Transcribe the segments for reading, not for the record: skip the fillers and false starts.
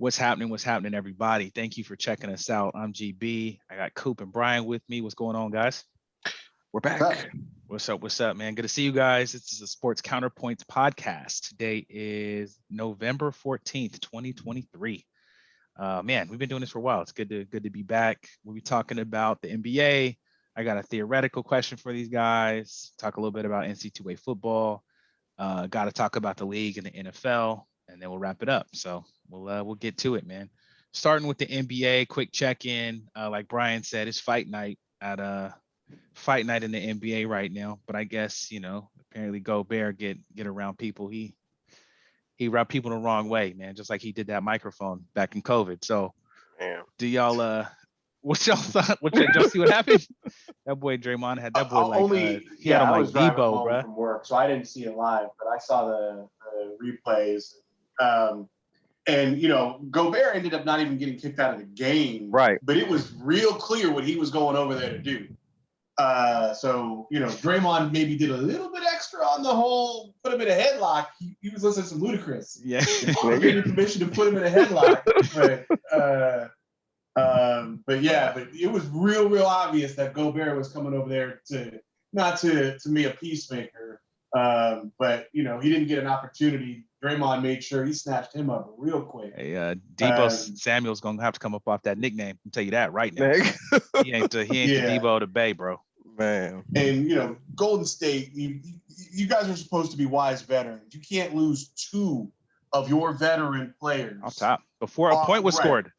What's happening, everybody? Thank you for checking us out. I'm GB. I got Coop and Brian with me. What's going on, guys? We're back. What's up, man? Good to see you guys. This is a Sports Counterpoints podcast. Today is November 14th, 2023. Man, we've been doing this for a while. It's good to be back. We'll be talking about the NBA. I got a theoretical question for these guys. Talk a little bit about NCAA football. Got to talk about the league and the NFL, and then we'll wrap it up. So we'll get to it, man. Starting with the NBA, quick check-in. Like Brian said, it's fight night in the NBA right now. But I guess apparently Gobert get around people. He rubbed people the wrong way, man. Just like he did that microphone back in COVID. So, do y'all what y'all thought? Y'all see what happened? That boy Draymond had that boy he had him like Debo, bro. From work, so I didn't see it live, but I saw the replays. And Gobert ended up not even getting kicked out of the game, right? But it was real clear what he was going over there to do. So Draymond maybe did a little bit extra on the whole, put him in a headlock. He was listening to some Ludacris. Yeah, gave him permission to put him in a headlock, but it was real obvious that Gobert was coming over there to be a peacemaker. But he didn't get an opportunity. Draymond made sure he snatched him up real quick. Hey, Debo Samuel's gonna have to come up off that nickname. I'll tell you that right now. he ain't the Debo to Bay, bro. Man. And Golden State, you guys are supposed to be wise veterans. You can't lose two of your veteran players off top before a point was scored.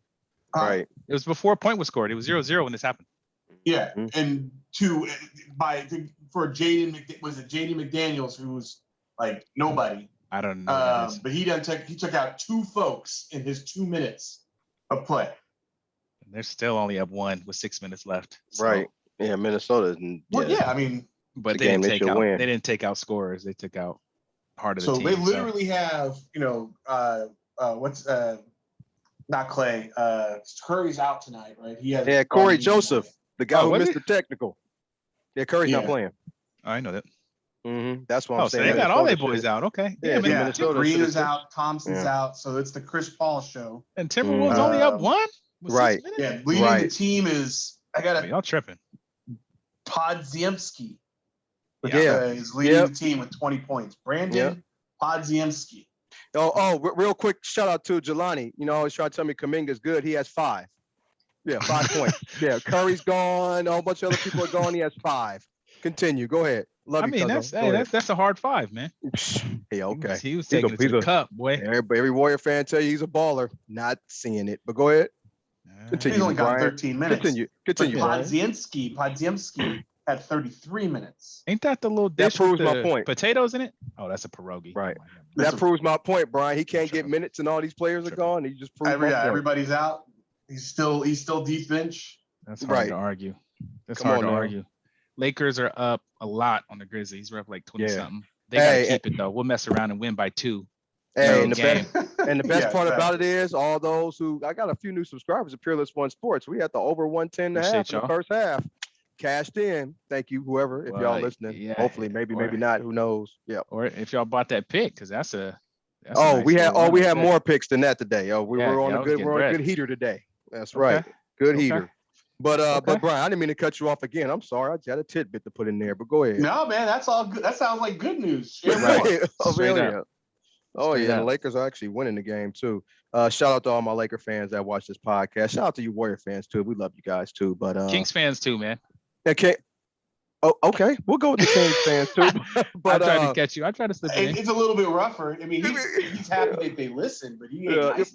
Right. It was before a point was scored. It was 0-0 when this happened. Yeah, and for Jaden McDaniels, who was like nobody. I don't know. But he took out two folks in his 2 minutes of play. And they're still only up one with 6 minutes left. So. Right. Yeah, Minnesota. But they didn't take out scorers. They took out heart of the team. So they literally have not Clay. Curry's out tonight, right? He has Corey Joseph, the guy who missed the technical. Yeah, Curry's not playing. I know that. Mm-hmm. That's what I'm saying. So they got all their boys out. Okay. Green is out. Thompson's out. So it's the Chris Paul show. And Timberwolves only up one? Right. Yeah. Leading the team is y'all tripping. Podziemski. Is leading the team with 20 points. Brandon Podziemski. Real quick shout out to Jelani. Always try to tell me Kuminga's good. He has 5. Yeah, 5 points. Yeah, Curry's gone. A whole bunch of other people are gone. He has 5. Continue. Go ahead. That's a hard 5, man. Yeah, okay. He was taking it to the cup, boy. Every Warrior fan tell you he's a baller. Not seeing it, but go ahead. Continue. He's only got 13 minutes. Continue. Podziemski had 33 minutes. Ain't that the little dish that proves with my point. Potatoes in it? Oh, that's a pierogi. Right. That proves my point, Brian. He can't get minutes and all these players are gone. He just proves my point. Everybody's out. He's still deep bench. That's hard to argue. That's hard to argue. Lakers are up a lot on the Grizzlies. We're up like 20-something. They got to keep it, though. We'll mess around and win by 2. And the best part about it is all those who – I got a few new subscribers of Peerless One Sports. We had the over 110.5 in the first half. Cashed in. Thank you, whoever, if y'all listening. Yeah, hopefully, maybe not. Who knows? Yeah. Or if y'all bought that pick, because that's we had more picks than that today. We're on a good heater today. That's right. Good heater. But Brian, I didn't mean to cut you off again. I'm sorry. I just had a tidbit to put in there, but go ahead. No, man, that's all good. That sounds like good news. The Lakers are actually winning the game too. Shout out to all my Laker fans that watch this podcast. Shout out to you Warrior fans too. We love you guys too. But Kings fans too, man. Okay. Oh, okay. We'll go with the Kings fans too. But I tried to catch you. I tried to slip in. It's a little bit rougher. I mean, he's happy that they listen, but he ain't nice.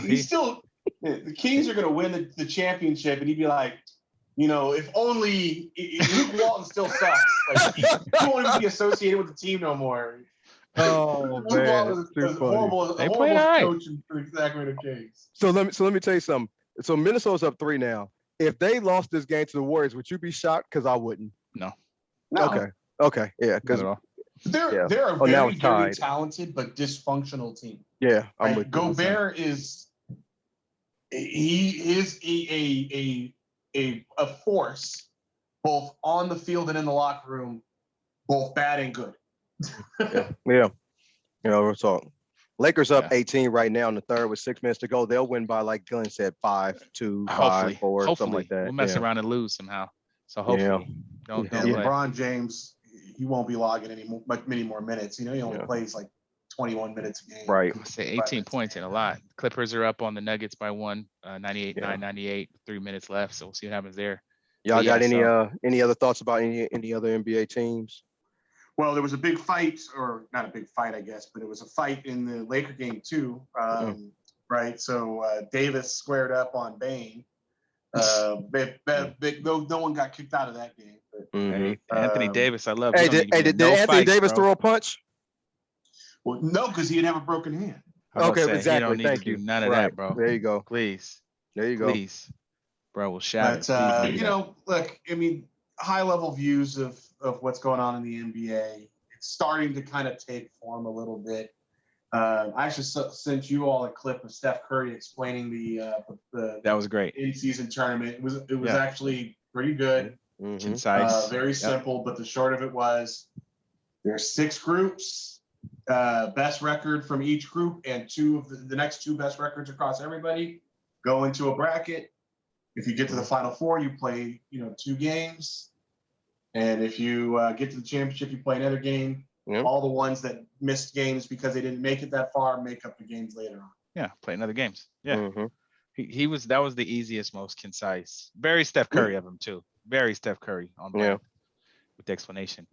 He's still. The Kings are going to win the championship, and he'd be like, if only Luke Walton still sucks. Like, he won't even be associated with the team no more. Oh man, Luke Walton horrible coach for the Sacramento Kings. So let me tell you something. So Minnesota's up 3 now. If they lost this game to the Warriors, would you be shocked? Because I wouldn't. No. Okay. Yeah. Because they're a very, very talented but dysfunctional team. Yeah, I'm with Gobert is. He is a force, both on the field and in the locker room, both bad and good. Yeah. We're talking. Lakers up 18 right now in the third with 6 minutes to go. They'll win by, like Glenn said, 5-2, 5-4, something like that. We'll mess around and lose somehow. So hopefully, don't play. LeBron James, he won't be logging many more minutes. You know, he only plays like 21 minutes a game. Right. I say 18 points in a lot. Clippers are up on the Nuggets by 98, 3 minutes left. So we'll see what happens there. Y'all got any other thoughts about any other NBA teams? Well, there was a big fight, or not a big fight, I guess, but it was a fight in the Laker game too, right? So Davis squared up on Bane. No one got kicked out of that game. But, hey, Anthony Davis, I love. Hey, did Anthony Davis throw a punch? Well, no, because he didn't have a broken hand. Okay, exactly. You don't need to do none of that, bro. There you go. Please. There you go. Please. Bro, we'll shout. But, look, I mean, high-level views of what's going on in the NBA. It's starting to kind of take form a little bit. I actually sent you all a clip of Steph Curry explaining the that was great in-season tournament. It was actually pretty good, concise, very simple. But the short of it was there's 6 groups, best record from each group, and 2 of the next 2 best records across everybody go into a bracket. If you get to the Final Four, you play 2 games. And if you get to the championship, you play another game. Yep. All the ones that missed games because they didn't make it that far make up the games later on. Yeah, play another games. Yeah, that was the easiest, most concise. Very Steph Curry of him too. Very Steph Curry on with the explanation.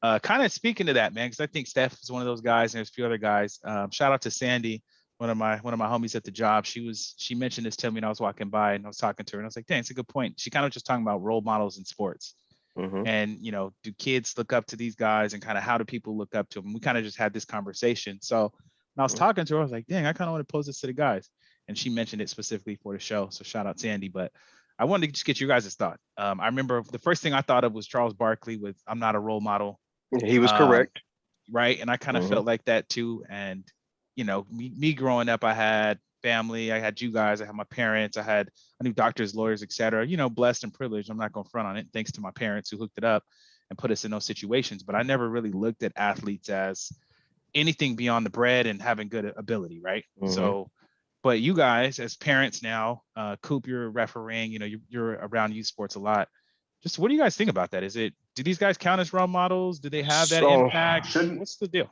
Kind of speaking to that, man, because I think Steph is one of those guys, and there's a few other guys. Shout out to Sandy, one of my homies at the job. She mentioned this to me, and I was walking by, and I was talking to her, and I was like, "Dang, it's a good point." She kind of just talking about role models in sports. And, do kids look up to these guys, and kind of how do people look up to them? We kind of just had this conversation. So when I was talking to her, I was like, dang, I kind of want to pose this to the guys. And she mentioned it specifically for the show. So shout out Sandy. But I wanted to just get you guys' thought. I remember the first thing I thought of was Charles Barkley with "I'm not a role model." He was correct. Right. And I kind of felt like that too. And, me growing up, I had family, I had you guys, I had my parents, I knew doctors, lawyers, etc. Blessed and privileged. I'm not going to front on it, thanks to my parents who hooked it up and put us in those situations. But I never really looked at athletes as anything beyond the bread and having good ability, right? So, but you guys as parents now, Coop, you're refereeing, you're around youth sports a lot. Just what do you guys think about that? Do these guys count as role models? Do they have that impact? What's the deal?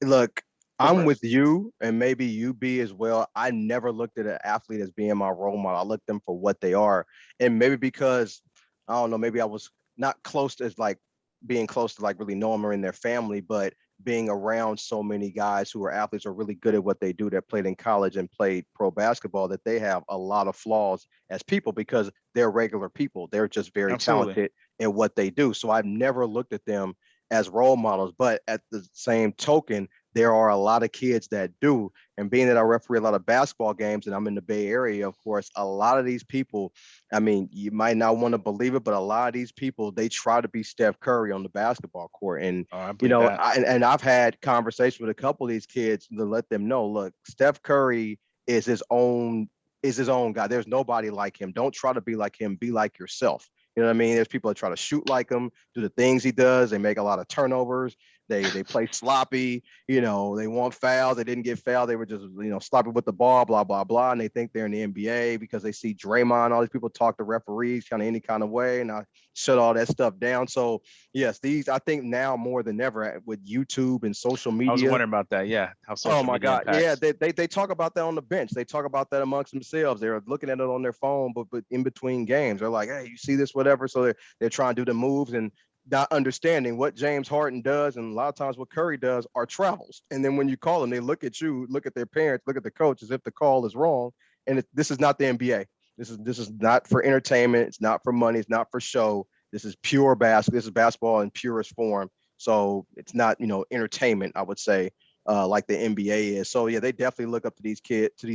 Look, I'm with you, and maybe you be as well. I never looked at an athlete as being my role model. I looked at them for what they are. And maybe because, I don't know, maybe I was not close to being close to really knowing them or in their family, but being around so many guys who are athletes are really good at what they do, that played in college and played pro basketball, that they have a lot of flaws as people because they're regular people. They're just very talented in what they do. So I've never looked at them as role models, but at the same token, there are a lot of kids that do. And being that I referee a lot of basketball games and I'm in the Bay Area, of course, a lot of these people, I mean, you might not want to believe it, but a lot of these people, they try to be Steph Curry on the basketball court. And, I've had conversations with a couple of these kids to let them know, look, Steph Curry is his own guy. There's nobody like him. Don't try to be like him. Be like yourself. You know what I mean? There's people that try to shoot like him, do the things he does. They make a lot of turnovers. They play sloppy, they want fouls. They didn't get fouled. They were just, sloppy with the ball, blah, blah, blah. And they think they're in the NBA because they see Draymond. All these people talk to referees kind of any kind of way. And I shut all that stuff down. So, yes, I think now more than ever with YouTube and social media. I was wondering about that. Yeah. How social my media God. impacts. Yeah. They talk about that on the bench. They talk about that amongst themselves. They're looking at it on their phone, but in between games, they're like, hey, you see this, whatever. So they're trying to do the moves and not understanding what James Harden does, and a lot of times what Curry does are travels. And then when you call them, they look at you, look at their parents, look at the coach as if the call is wrong. And this is not the NBA. This is not for entertainment. It's not for money. It's not for show. This is pure basketball. This is basketball in purest form. So it's not, entertainment, I would say, like the NBA is. So yeah, they definitely look up to these kids, to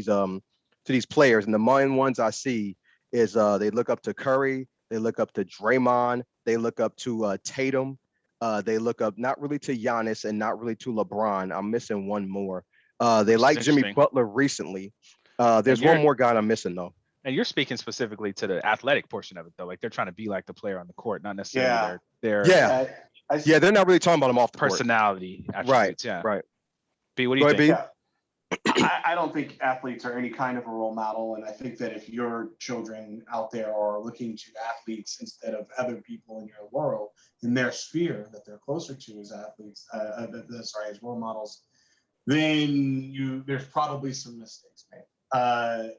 these players. And the main ones I see is they look up to Curry. They look up to Draymond. They look up to Tatum. They look up not really to Giannis and not really to LeBron. I'm missing one more. They like Jimmy Butler recently. There's one more guy I'm missing though. And you're speaking specifically to the athletic portion of it though. Like they're trying to be like the player on the court, not necessarily their they're not really talking about them off the personality court. Attributes. Right. B, what do you think? Yeah. I don't think athletes are any kind of a role model. And I think that if your children out there are looking to athletes instead of other people in your world, in their sphere that they're closer to as athletes, as role models, then there's probably some mistakes made.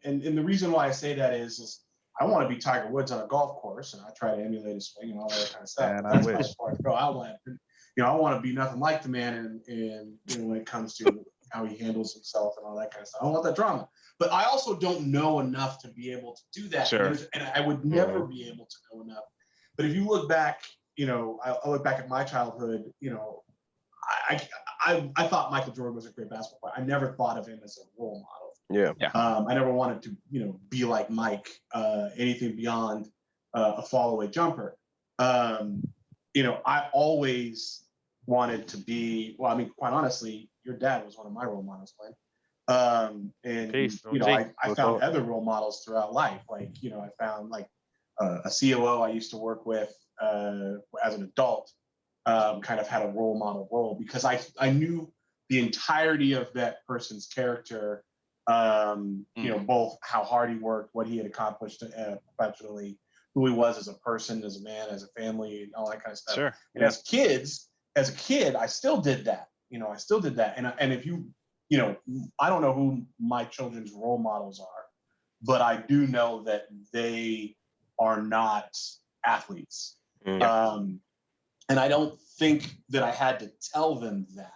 And the reason why I say that is I want to be Tiger Woods on a golf course, and I try to emulate his swing and all that kind of stuff. And that's as far as go. I want to be nothing like the man, and when it comes to how he handles himself and all that kind of stuff. I don't want that drama. But I also don't know enough to be able to do that. Sure. And I would never be able to know enough. But if you look back, I look back at my childhood, I thought Michael Jordan was a great basketball player. I never thought of him as a role model. Yeah. I never wanted to, be like Mike, anything beyond a fall away jumper. I always wanted to be, quite honestly, your dad was one of my role models, Glenn. I found other role models throughout life. Like, I found like a COO I used to work with as an adult kind of had a role model role because I knew the entirety of that person's character, both how hard he worked, what he had accomplished professionally, who he was as a person, as a man, as a family, and all that kind of stuff. Sure. And as a kid, I still did that. And if I don't know who my children's role models are, but I do know that they are not athletes. And I don't think that I had to tell them that.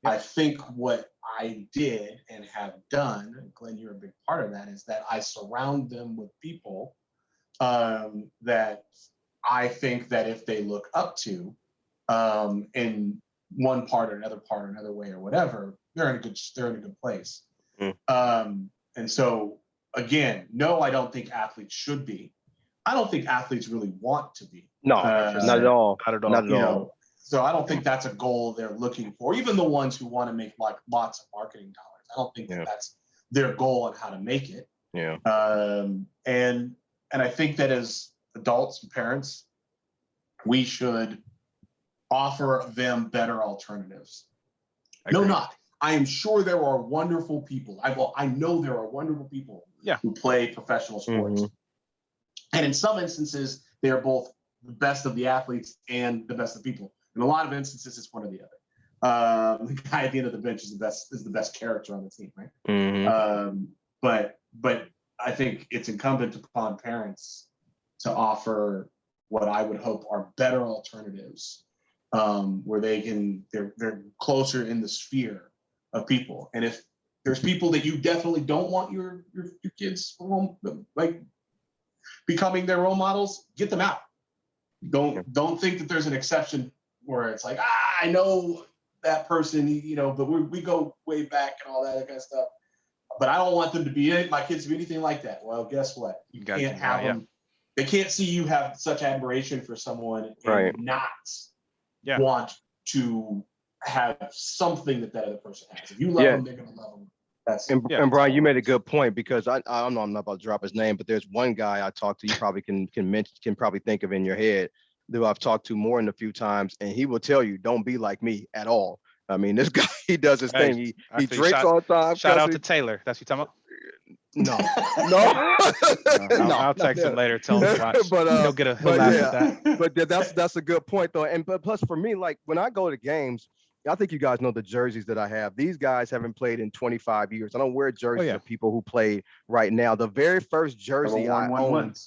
I think what I did and have done, and Glenn, you're a big part of that, is that I surround them with people that I think that if they look up to in one part or another way or whatever, they're in a good place. And so again, no, I don't think athletes should be. I don't think athletes really want to be. No, not at all. Not at all. So I don't think that's a goal they're looking for. Even the ones who want to make like lots of marketing dollars, I don't think that's their goal on how to make it. Yeah. And I think that as adults and parents, we should offer them better alternatives. I am sure there are wonderful people. I know there are wonderful people who play professional sports. And in some instances, they are both the best of the athletes and the best of the people. In a lot of instances, it's one or the other. The guy at the end of the bench is the best character on the team, right? But I think it's incumbent upon parents to offer what I would hope are better alternatives, where they're closer in the sphere of people. And if there's people that you definitely don't want your kids like becoming their role models, get them out. Don't think that there's an exception where it's like, I know that person, but we go way back and all that kind of stuff. But I don't want them to be my kids to be anything like that. Well, guess what? You can't have them. They can't see you have such admiration for someone and not want to have something that other person has. If you love them, they're gonna love them. And Brian, you made a good point because I don't know, I'm not about to drop his name, but there's one guy I talked to, you probably can probably think of in your head, that I've talked to more than a few times, and he will tell you, don't be like me at all. I mean, this guy, he does his thing. He drinks all the time. Shout out to Taylor. That's what you're talking about? No. I'll text him later. Tell him to watch. But he'll laugh at that. But that's a good point though. But plus for me, like when I go to games, I think you guys know the jerseys that I have. These guys haven't played in 25 years. I don't wear jerseys of people who play right now. The very first jersey I owned,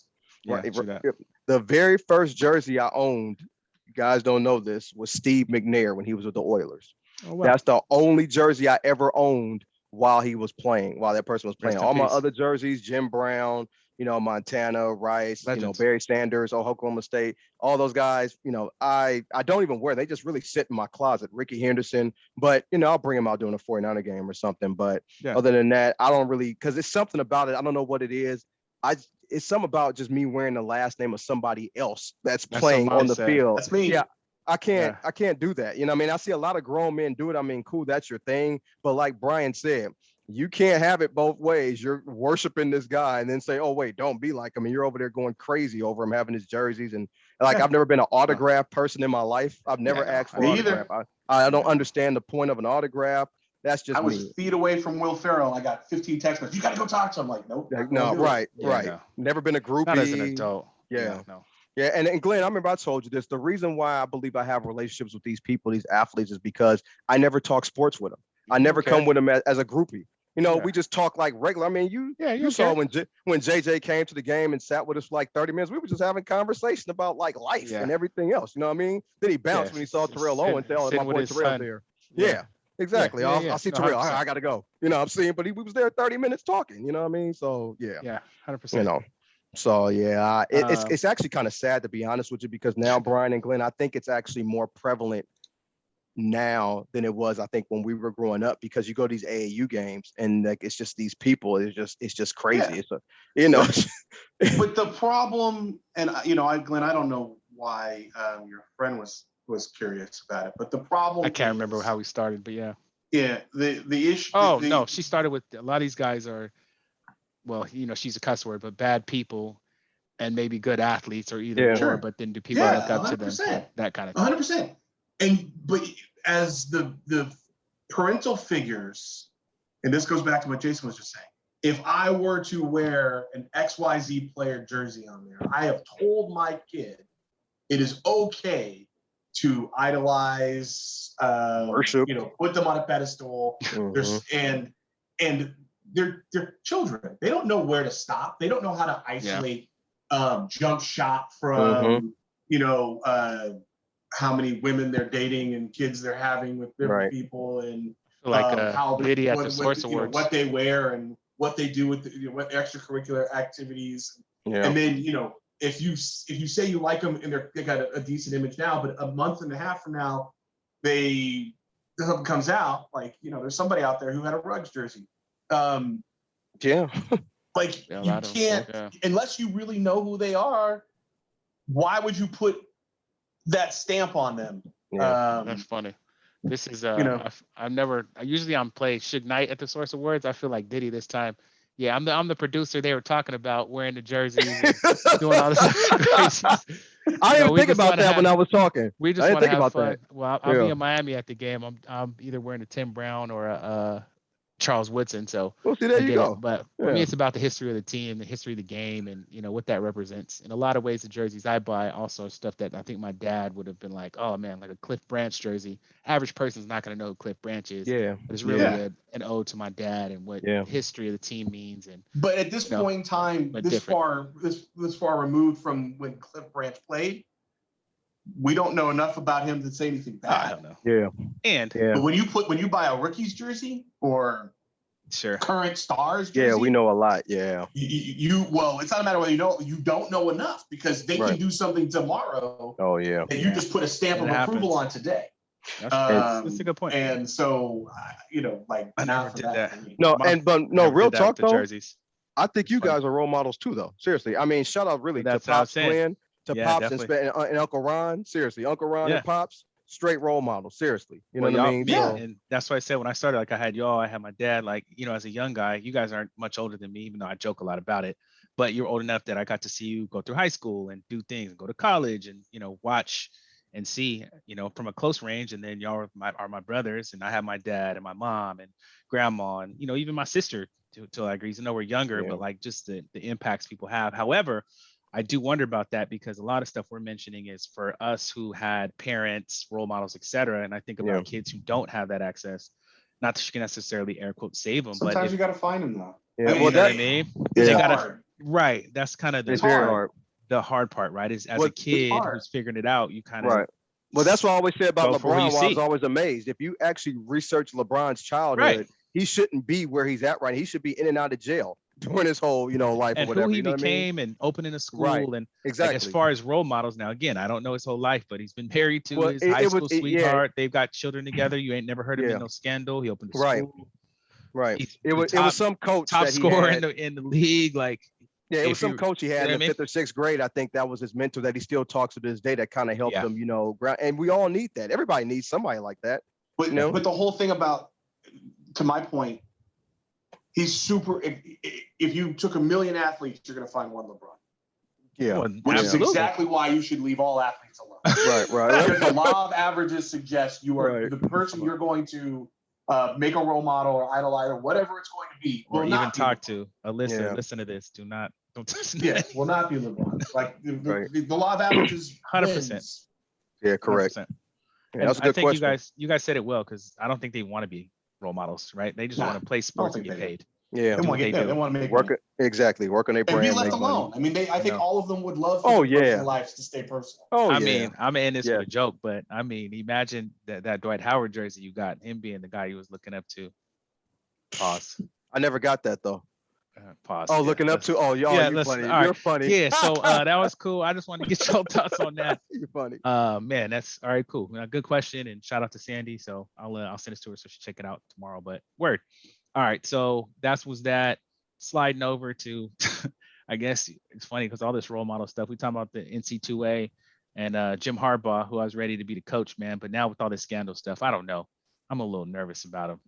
the very first jersey I owned, you guys don't know this, was Steve McNair when he was with the Oilers. Oh, wow. That's the only jersey I ever owned while that person was playing. All my other jerseys, Jim Brown, Montana, Rice, Legends. Barry Sanders, Oklahoma State, all those guys, I don't even wear. They just really sit in my closet. Ricky Henderson, but I'll bring them out during a 49er game or something. But other than that, I don't really, because it's something about it. I don't know what it is. It's something about just me wearing the last name of somebody else that's playing on the field. That's me. Yeah. I can't do that. I see a lot of grown men do it. I mean, cool, that's your thing. But like Brian said, you can't have it both ways. You're worshiping this guy and then say, oh, wait, don't be like him. And you're over there going crazy over him having his jerseys. And I've never been an autograph person in my life. I've never asked for an autograph. I don't understand the point of an autograph. That's just I was feet away from Will Ferrell. I got 15 text messages. You got to go talk to him. I'm like, nope. No, right. No. Never been a groupie. Not as an adult. Yeah. No. Yeah, and Glenn, I remember I told you this. The reason why I believe I have relationships with these people, these athletes, is because I never talk sports with them. I never come with them as a groupie. We just talk like regular. I mean, you saw when JJ came to the game and sat with us for like 30 minutes. We were just having conversation about like life and everything else. You know what I mean? Then he bounced when he saw Terrell Owens. My boy Terrell's there. Yeah, exactly. I'll see Terrell. I got to go. You know what I'm saying? But we was there 30 minutes talking. You know what I mean? So, Yeah, 100%. So, it's actually kind of sad, to be honest with you, because now, Brian and Glenn, I think it's actually more prevalent now than it was, I think, when we were growing up, because you go to these AAU games and like it's just these people. It's just crazy. Yeah. But the problem, and Glenn, I don't know why your friend was curious about it, but the problem, I can't remember how we started, but yeah. Yeah, the issue. No, she started with a lot of these guys are, well, she's a cuss word, but bad people and maybe good athletes or either or, but then do people look up 100%. To them? That kind of thing. 100%. But as the parental figures, and this goes back to what Jason was just saying, if I were to wear an XYZ player jersey on there, I have told my kid it is okay to idolize, worship, put them on a pedestal. And they're children. They don't know where to stop. They don't know how to isolate jump shot from how many women they're dating and kids they're having with different people, and how Diddy at the Source Awards, what they wear and what they do with what extracurricular activities. And then if you say you like them and they got a decent image now, but a month and a half from now something comes out, like there's somebody out there who had a Ruggs jersey. Like you can't, unless you really know who they are, why would you put that stamp on them? That's funny. This is usually I'm playing Suge Knight at the Source Awards. I feel like Diddy this time. Yeah, I'm the producer they were talking about, wearing the jerseys and doing all this crazy. I didn't think about that when I was talking. We just want to have fun. Well, I'll be in Miami at the game. I'm either wearing a Tim Brown or a Charles Woodson. So there you go. But for me, it's about the history of the team, the history of the game, and what that represents. In a lot of ways, the jerseys I buy also stuff that I think my dad would have been like, oh man, like a Cliff Branch jersey. Average person's not going to know who Cliff Branch is. Yeah, but it's really an ode to my dad and what the history of the team means. But at this point in time, this far removed from when Cliff Branch played, we don't know enough about him to say anything bad. I don't know. But when you buy a rookies jersey or current stars jersey, we know a lot. Yeah. Well, it's not a matter whether you don't know enough, because they can do something tomorrow. Oh yeah. And you just put a stamp of approval on today. That's a good point. And so, like I never did that. Real talk though. Jerseys. I think you guys are role models too, though. Seriously. I mean, shout out really to Pops Glenn, to Pops and Uncle Ron. Seriously, Uncle Ron and Pops, straight role models. Seriously, you know what I mean? Yeah, and that's why I said when I started, like I had y'all, I had my dad. Like as a young guy, you guys aren't much older than me, even though I joke a lot about it. But you're old enough that I got to see you go through high school and do things, and go to college, and watch and see, from a close range. And then y'all are my brothers, and I have my dad and my mom and grandma, and even my sister to a degree. I know we're younger, but like just the impacts people have. However, I do wonder about that, because a lot of stuff we're mentioning is for us who had parents, role models, etc. And I think about kids who don't have that access. Not that you can necessarily air quote save them, sometimes you got to find them though. Yeah, what I mean? They gotta, right. That's kind of the hard part, right? Is as a kid who's figuring it out, you kind of Well, that's what I always say about LeBron. I was always amazed. If you actually research LeBron's childhood, he shouldn't be where he's at right now. He should be in and out of jail during his whole, life and or whatever. Who he became and opening a school and exactly. Like, as far as role models, now again, I don't know his whole life, but he's been married to his high school sweetheart. They've got children together. You ain't never heard of him in no scandal. He opened a school. Right. It was some coach top scorer in the league. Like it was some coach he had in the 5th or 6th grade. I think that was his mentor that he still talks to this day. That kind of helped him, and we all need that. Everybody needs somebody like that. But but the whole thing about, to my point, he's super. If you took 1 million athletes, you're going to find one LeBron. Yeah, which is exactly why you should leave all athletes alone. Right. Because the law of averages suggests you are the person you're going to make a role model or idolize or whatever it's going to be. Or even talk to Alyssa. Listen to this. Don't touch that. Yeah, will not be LeBron. Like the law of averages 100%. Yeah, correct. 100%. Yeah, that's a good I think question. you guys said it well, because I don't think they want to be role models, right? They just want to play sports and get paid. Yeah, they want to make work on their brand and be left alone. Money. I mean, I think all of them would love for their personal lives to stay personal. I mean, I'm in this with a joke, but I mean, imagine that Dwight Howard jersey you got, him being the guy he was looking up to. Pause. I never got that though. Pause. Oh, looking up to. Oh, y'all, you're funny. You're funny. Yeah, so that was cool. I just wanted to get your thoughts on that. You're funny. Man, that's all right. Cool. Good question, and shout out to Sandy. So I'll send this to her so she'll check it out tomorrow. But word. All right, so was that. Sliding over to, I guess it's funny because all this role model stuff. We talking about the NCAA and Jim Harbaugh, who I was ready to be the coach, man. But now with all this scandal stuff, I don't know. I'm a little nervous about him.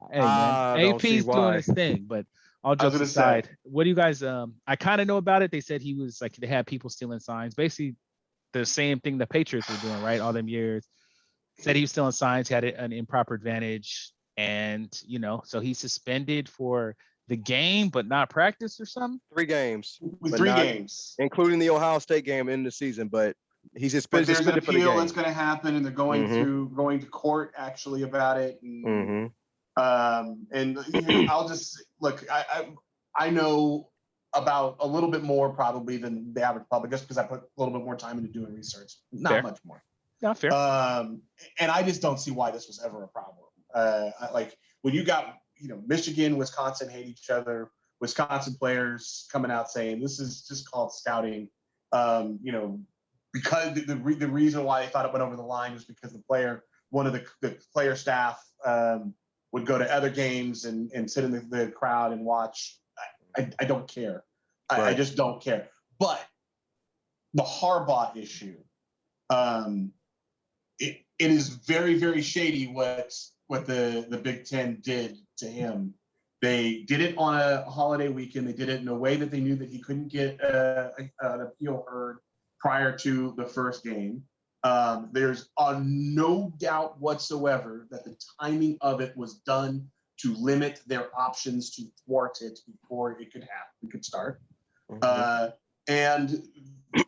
Hey, man, AP's doing his thing, but all jokes aside, what do you guys? I kind of know about it. They said he was like, they had people stealing signs, basically the same thing the Patriots were doing, right? All them years. Said he was stealing signs, had an improper advantage. And, so he's suspended for the game, but not practice or something? 3 games. With 3 games. Including the Ohio State game in the season, but he's suspended for the game. There's an appeal that's going to happen, and they're going to court actually about it. And, and I'll just, look, I know about a little bit more probably than the average public, just because I put a little bit more time into doing research. Not much more. Not fair. And I just don't see why this was ever a problem. Like when you got, Michigan, Wisconsin hate each other, Wisconsin players coming out saying this is just called scouting, because the reason why they thought it went over the line was because one of the player staff would go to other games and sit in the crowd and watch. I don't care. Right. I just don't care. But the Harbaugh issue, it is very, very shady what the Big Ten did to him. They did it on a holiday weekend. They did it in a way that they knew that he couldn't get an appeal heard prior to the first game. There's no doubt whatsoever that the timing of it was done to limit their options to thwart it before it could happen. It could start. And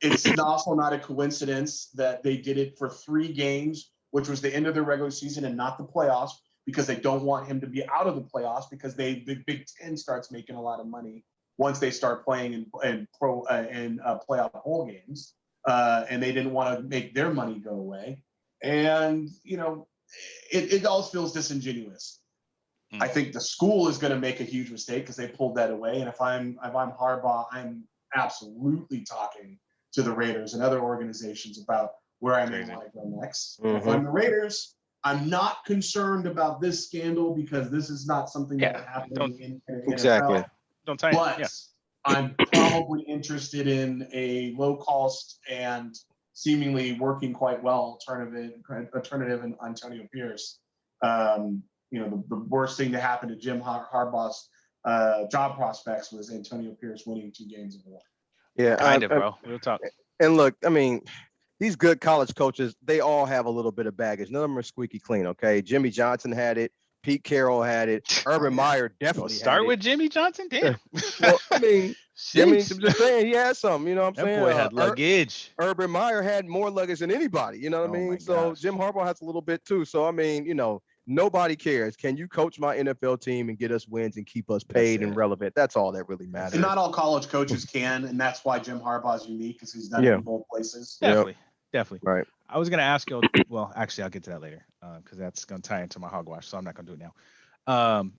it's also not a coincidence that they did it for 3 games, which was the end of their regular season and not the playoffs, because they don't want him to be out of the playoffs, because the Big Ten starts making a lot of money once they start playing in playoff bowl games, and they didn't want to make their money go away. And it all feels disingenuous. I think the school is going to make a huge mistake because they pulled that away. And if I'm Harbaugh, I'm absolutely talking to the Raiders and other organizations about where I may want to go next. If I'm the Raiders, I'm not concerned about this scandal because this is not something that happened in exactly. NFL. Don't tell you. But I'm probably interested in a low cost and seemingly working quite well alternative in Antonio Pierce. The worst thing to happen to Jim Harbaugh's job prospects was Antonio Pierce winning 2 games in a row. Yeah, kind of, bro. Real talk. And look, I mean, these good college coaches, they all have a little bit of baggage. None of them are squeaky clean, okay? Jimmy Johnson had it. Pete Carroll had it. Urban Meyer definitely start with Jimmy Johnson? Damn. Well, I mean, I'm just saying he had some, you know what I'm saying? That boy had luggage. Urban Meyer had more luggage than anybody, you know what I mean? So Jim Harbaugh has a little bit too. So, I mean, nobody cares. Can you coach my NFL team and get us wins and keep us paid and relevant? That's all that really matters. And not all college coaches can, and that's why Jim Harbaugh is unique, because he's done it in both places. Definitely. Right. I was going to ask you, well, actually, I'll get to that later because that's going to tie into my hogwash, so I'm not going to do it now.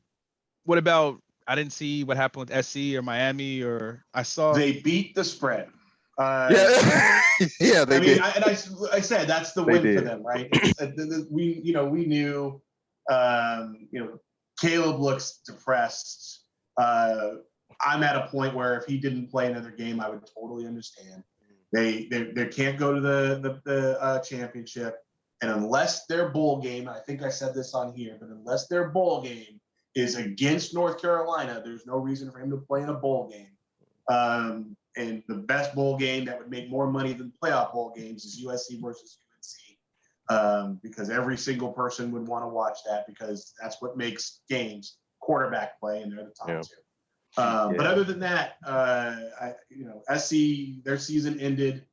What about, I didn't see what happened with SC or Miami, or I saw. They beat the spread. Yeah, they did. I said that's the win for them, right? We knew, Caleb looks depressed. I'm at a point where if he didn't play another game, I would totally understand. They can't go to the championship, and unless their bowl game, I think I said this on here, but unless their bowl game is against North Carolina, there's no reason for him to play in a bowl game. And the best bowl game that would make more money than playoff bowl games is USC versus because every single person would want to watch that because that's what makes games quarterback play, and they're the top two. But other than that, SC, their season ended.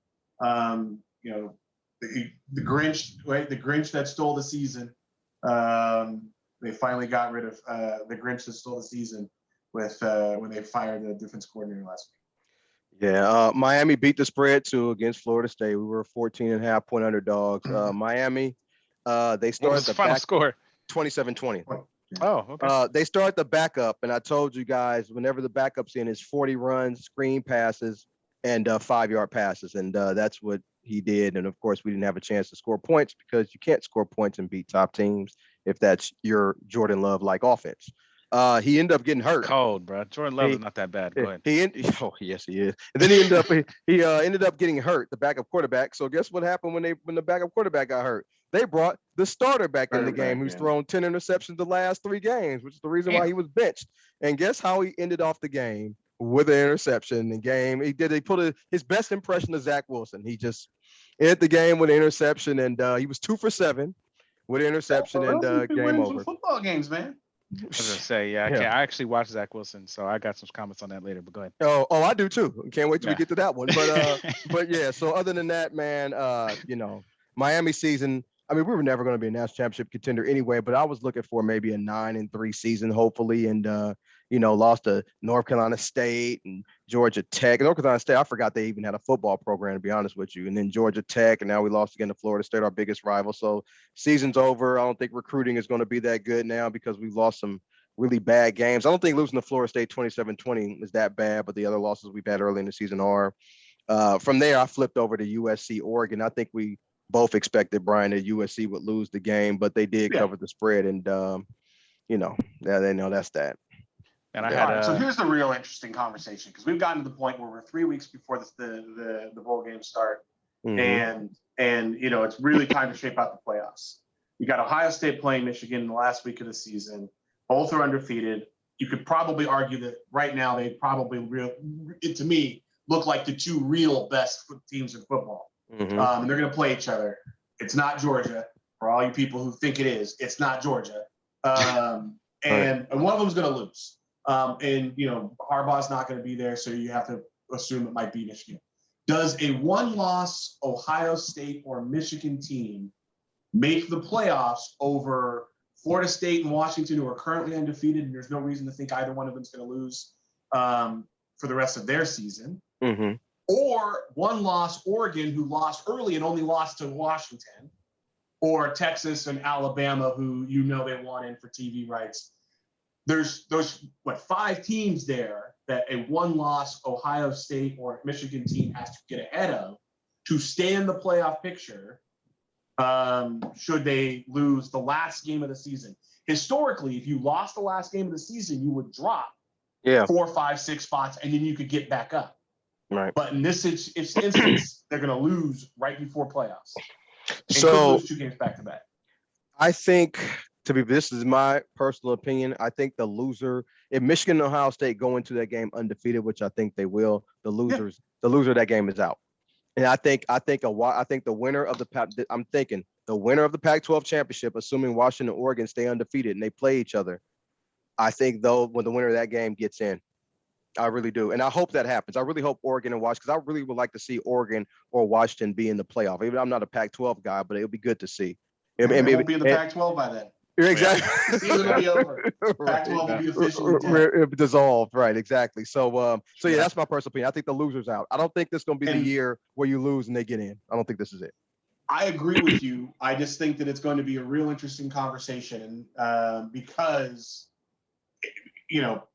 The Grinch, right? The Grinch that stole the season. They finally got rid of the Grinch that stole the season with when they fired the defense coordinator last week. Yeah, Miami beat the spread too against Florida State. We were 14.5 point underdogs. Miami, they started the final score 27-20. Oh, okay. They start the backup, and I told you guys whenever the backup's in, it's 40 runs, screen passes, and 5-yard passes, and that's what he did. And of course, we didn't have a chance to score points because you can't score points and beat top teams if that's your Jordan Love like offense. He ended up getting hurt. Cold, bro. Jordan Love is not that bad. Go ahead. Yes, he is. And then he ended up getting hurt, the backup quarterback. So guess what happened when the backup quarterback got hurt? They brought the starter back in the game, who's thrown 10 interceptions the last 3 games, which is the reason why he was benched. And guess how he ended off the game? With an interception in the game. He put his best impression of Zach Wilson. He just ended the game with an interception, and he was 2 for 7 with an interception, and game over. Football games, man. I was gonna say, I actually watched Zach Wilson, so I got some comments on that later. But go ahead. Oh, I do too. Can't wait till we get to that one. But yeah. So other than that, man, Miami season. I mean, we were never going to be a national championship contender anyway. But I was looking for maybe a 9-3 season, hopefully, and lost to North Carolina State and Georgia Tech. North Carolina State, I forgot they even had a football program, to be honest with you. And then Georgia Tech, and now we lost again to Florida State, our biggest rival. So season's over. I don't think recruiting is going to be that good now because we've lost some really bad games. I don't think losing to Florida State 27-20 is that bad, but the other losses we've had early in the season are. From there, I flipped over to USC, Oregon. I think we both expected, Brian, that USC would lose the game, but they did cover the spread, and they know that's that. And I had so here's the real interesting conversation, because we've gotten to the point where we're 3 weeks before the bowl games start, and it's really time to shape out the playoffs. You got Ohio State playing Michigan in the last week of the season. Both are undefeated. You could probably argue that right now they probably to me look like the 2 real best teams in football. And they're going to play each other. It's not Georgia. For all you people who think it is, it's not Georgia. And one of them is going to lose. Harbaugh's not going to be there, so you have to assume it might be Michigan. Does a 1-loss Ohio State or Michigan team make the playoffs over Florida State and Washington, who are currently undefeated, and there's no reason to think either one of them is going to lose for the rest of their season? Or 1-loss Oregon, who lost early and only lost to Washington, or Texas and Alabama, who they want in for TV rights. There's 5 teams there that a 1-loss Ohio State or Michigan team has to get ahead of to stay in the playoff picture should they lose the last game of the season. Historically, if you lost the last game of the season, you would drop 4, 5, 6 spots, and then you could get back up. Right. But in this instance, they're going to lose right before playoffs. So lose 2 games back to back. I think, this is my personal opinion, I think the loser, if Michigan and Ohio State go into that game undefeated, which I think they will, the loser of that game is out. And I think the winner of the winner of the Pac-12 championship, assuming Washington and Oregon stay undefeated and they play each other, I think when the winner of that game gets in. I really do. And I hope that happens. I really hope Oregon and Washington, because I really would like to see Oregon or Washington be in the playoff. Even I'm not a Pac-12 guy, but it would be good to see. It won't be in the Pac-12 by then. Exactly. The season will be over. Pac-12 will be officially dead. Dissolved. Right. Exactly. So that's my personal opinion. I think the loser's out. I don't think this is going to be the year where you lose and they get in. I don't think this is it. I agree with you. I just think that it's going to be a real interesting conversation because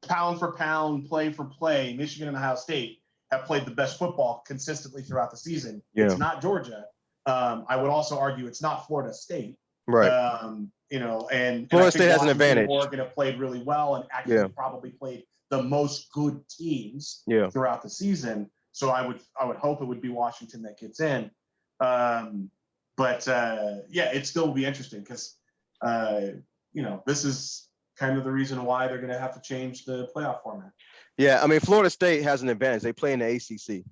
pound for pound, play for play, Michigan and Ohio State have played the best football consistently throughout the season. It's not Georgia. I would also argue it's not Florida State. Right. And Florida State has an advantage. Oregon have played really well and actually probably played the most good teams throughout the season. So I would hope it would be Washington that gets in. It still will be interesting because this is kind of the reason why they're going to have to change the playoff format. Yeah, I mean, Florida State has an advantage. They play in the ACC.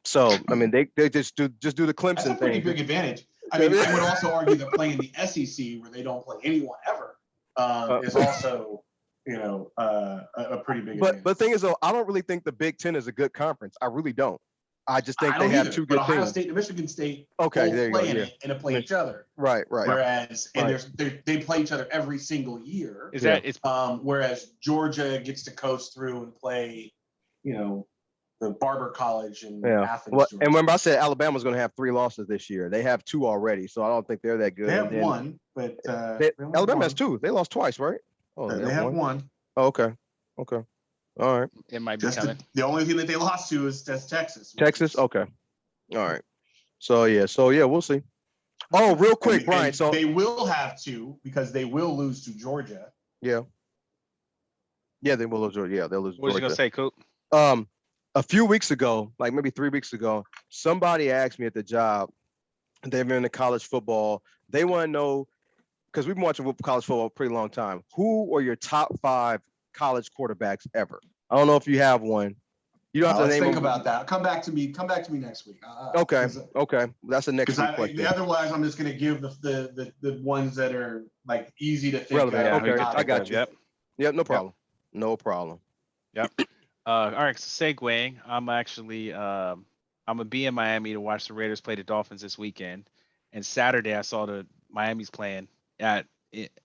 So, I mean, they just do the Clemson thing. That's a pretty big advantage. I mean, I would also argue that playing the SEC where they don't play anyone ever is also, a pretty big advantage. But the thing is, though, I don't really think the Big Ten is a good conference. I really don't. I just think they have two good Ohio teams. State and Michigan State both play in it and play each other. Right. Whereas they play each other every single year. Whereas Georgia gets to coast through and play, the Barber College in Athens. Well, and remember I said Alabama's going to have 3 losses this year. They have 2 already, so I don't think they're that good. They have one, but Alabama has 2. They lost twice, right? Oh, they have one. Oh, okay. All right. It might be coming. The only thing that they lost to is Texas. Texas? Okay. All right. So we'll see. Oh, real quick, Brian. So they will have 2 because they will lose to Georgia. Yeah. Yeah, they will lose Georgia. Yeah, they'll lose Georgia. What was you gonna say, Coop? A few weeks ago, like maybe 3 weeks ago, somebody asked me at the job, they've been into college football. They want to know, because we've been watching college football a pretty long time, who are your top 5 college quarterbacks ever? I don't know if you have one. You don't have to let's name think them. About that. Come back to me next week. Okay. That's the next week question. Otherwise, I'm just going to give the ones that are like easy to think relevant. of. Okay, I got you. Yep. No problem. No problem. Yep. All right. So segueing, I'm actually I'm gonna be in Miami to watch the Raiders play the Dolphins this weekend. And Saturday I saw the Miami's playing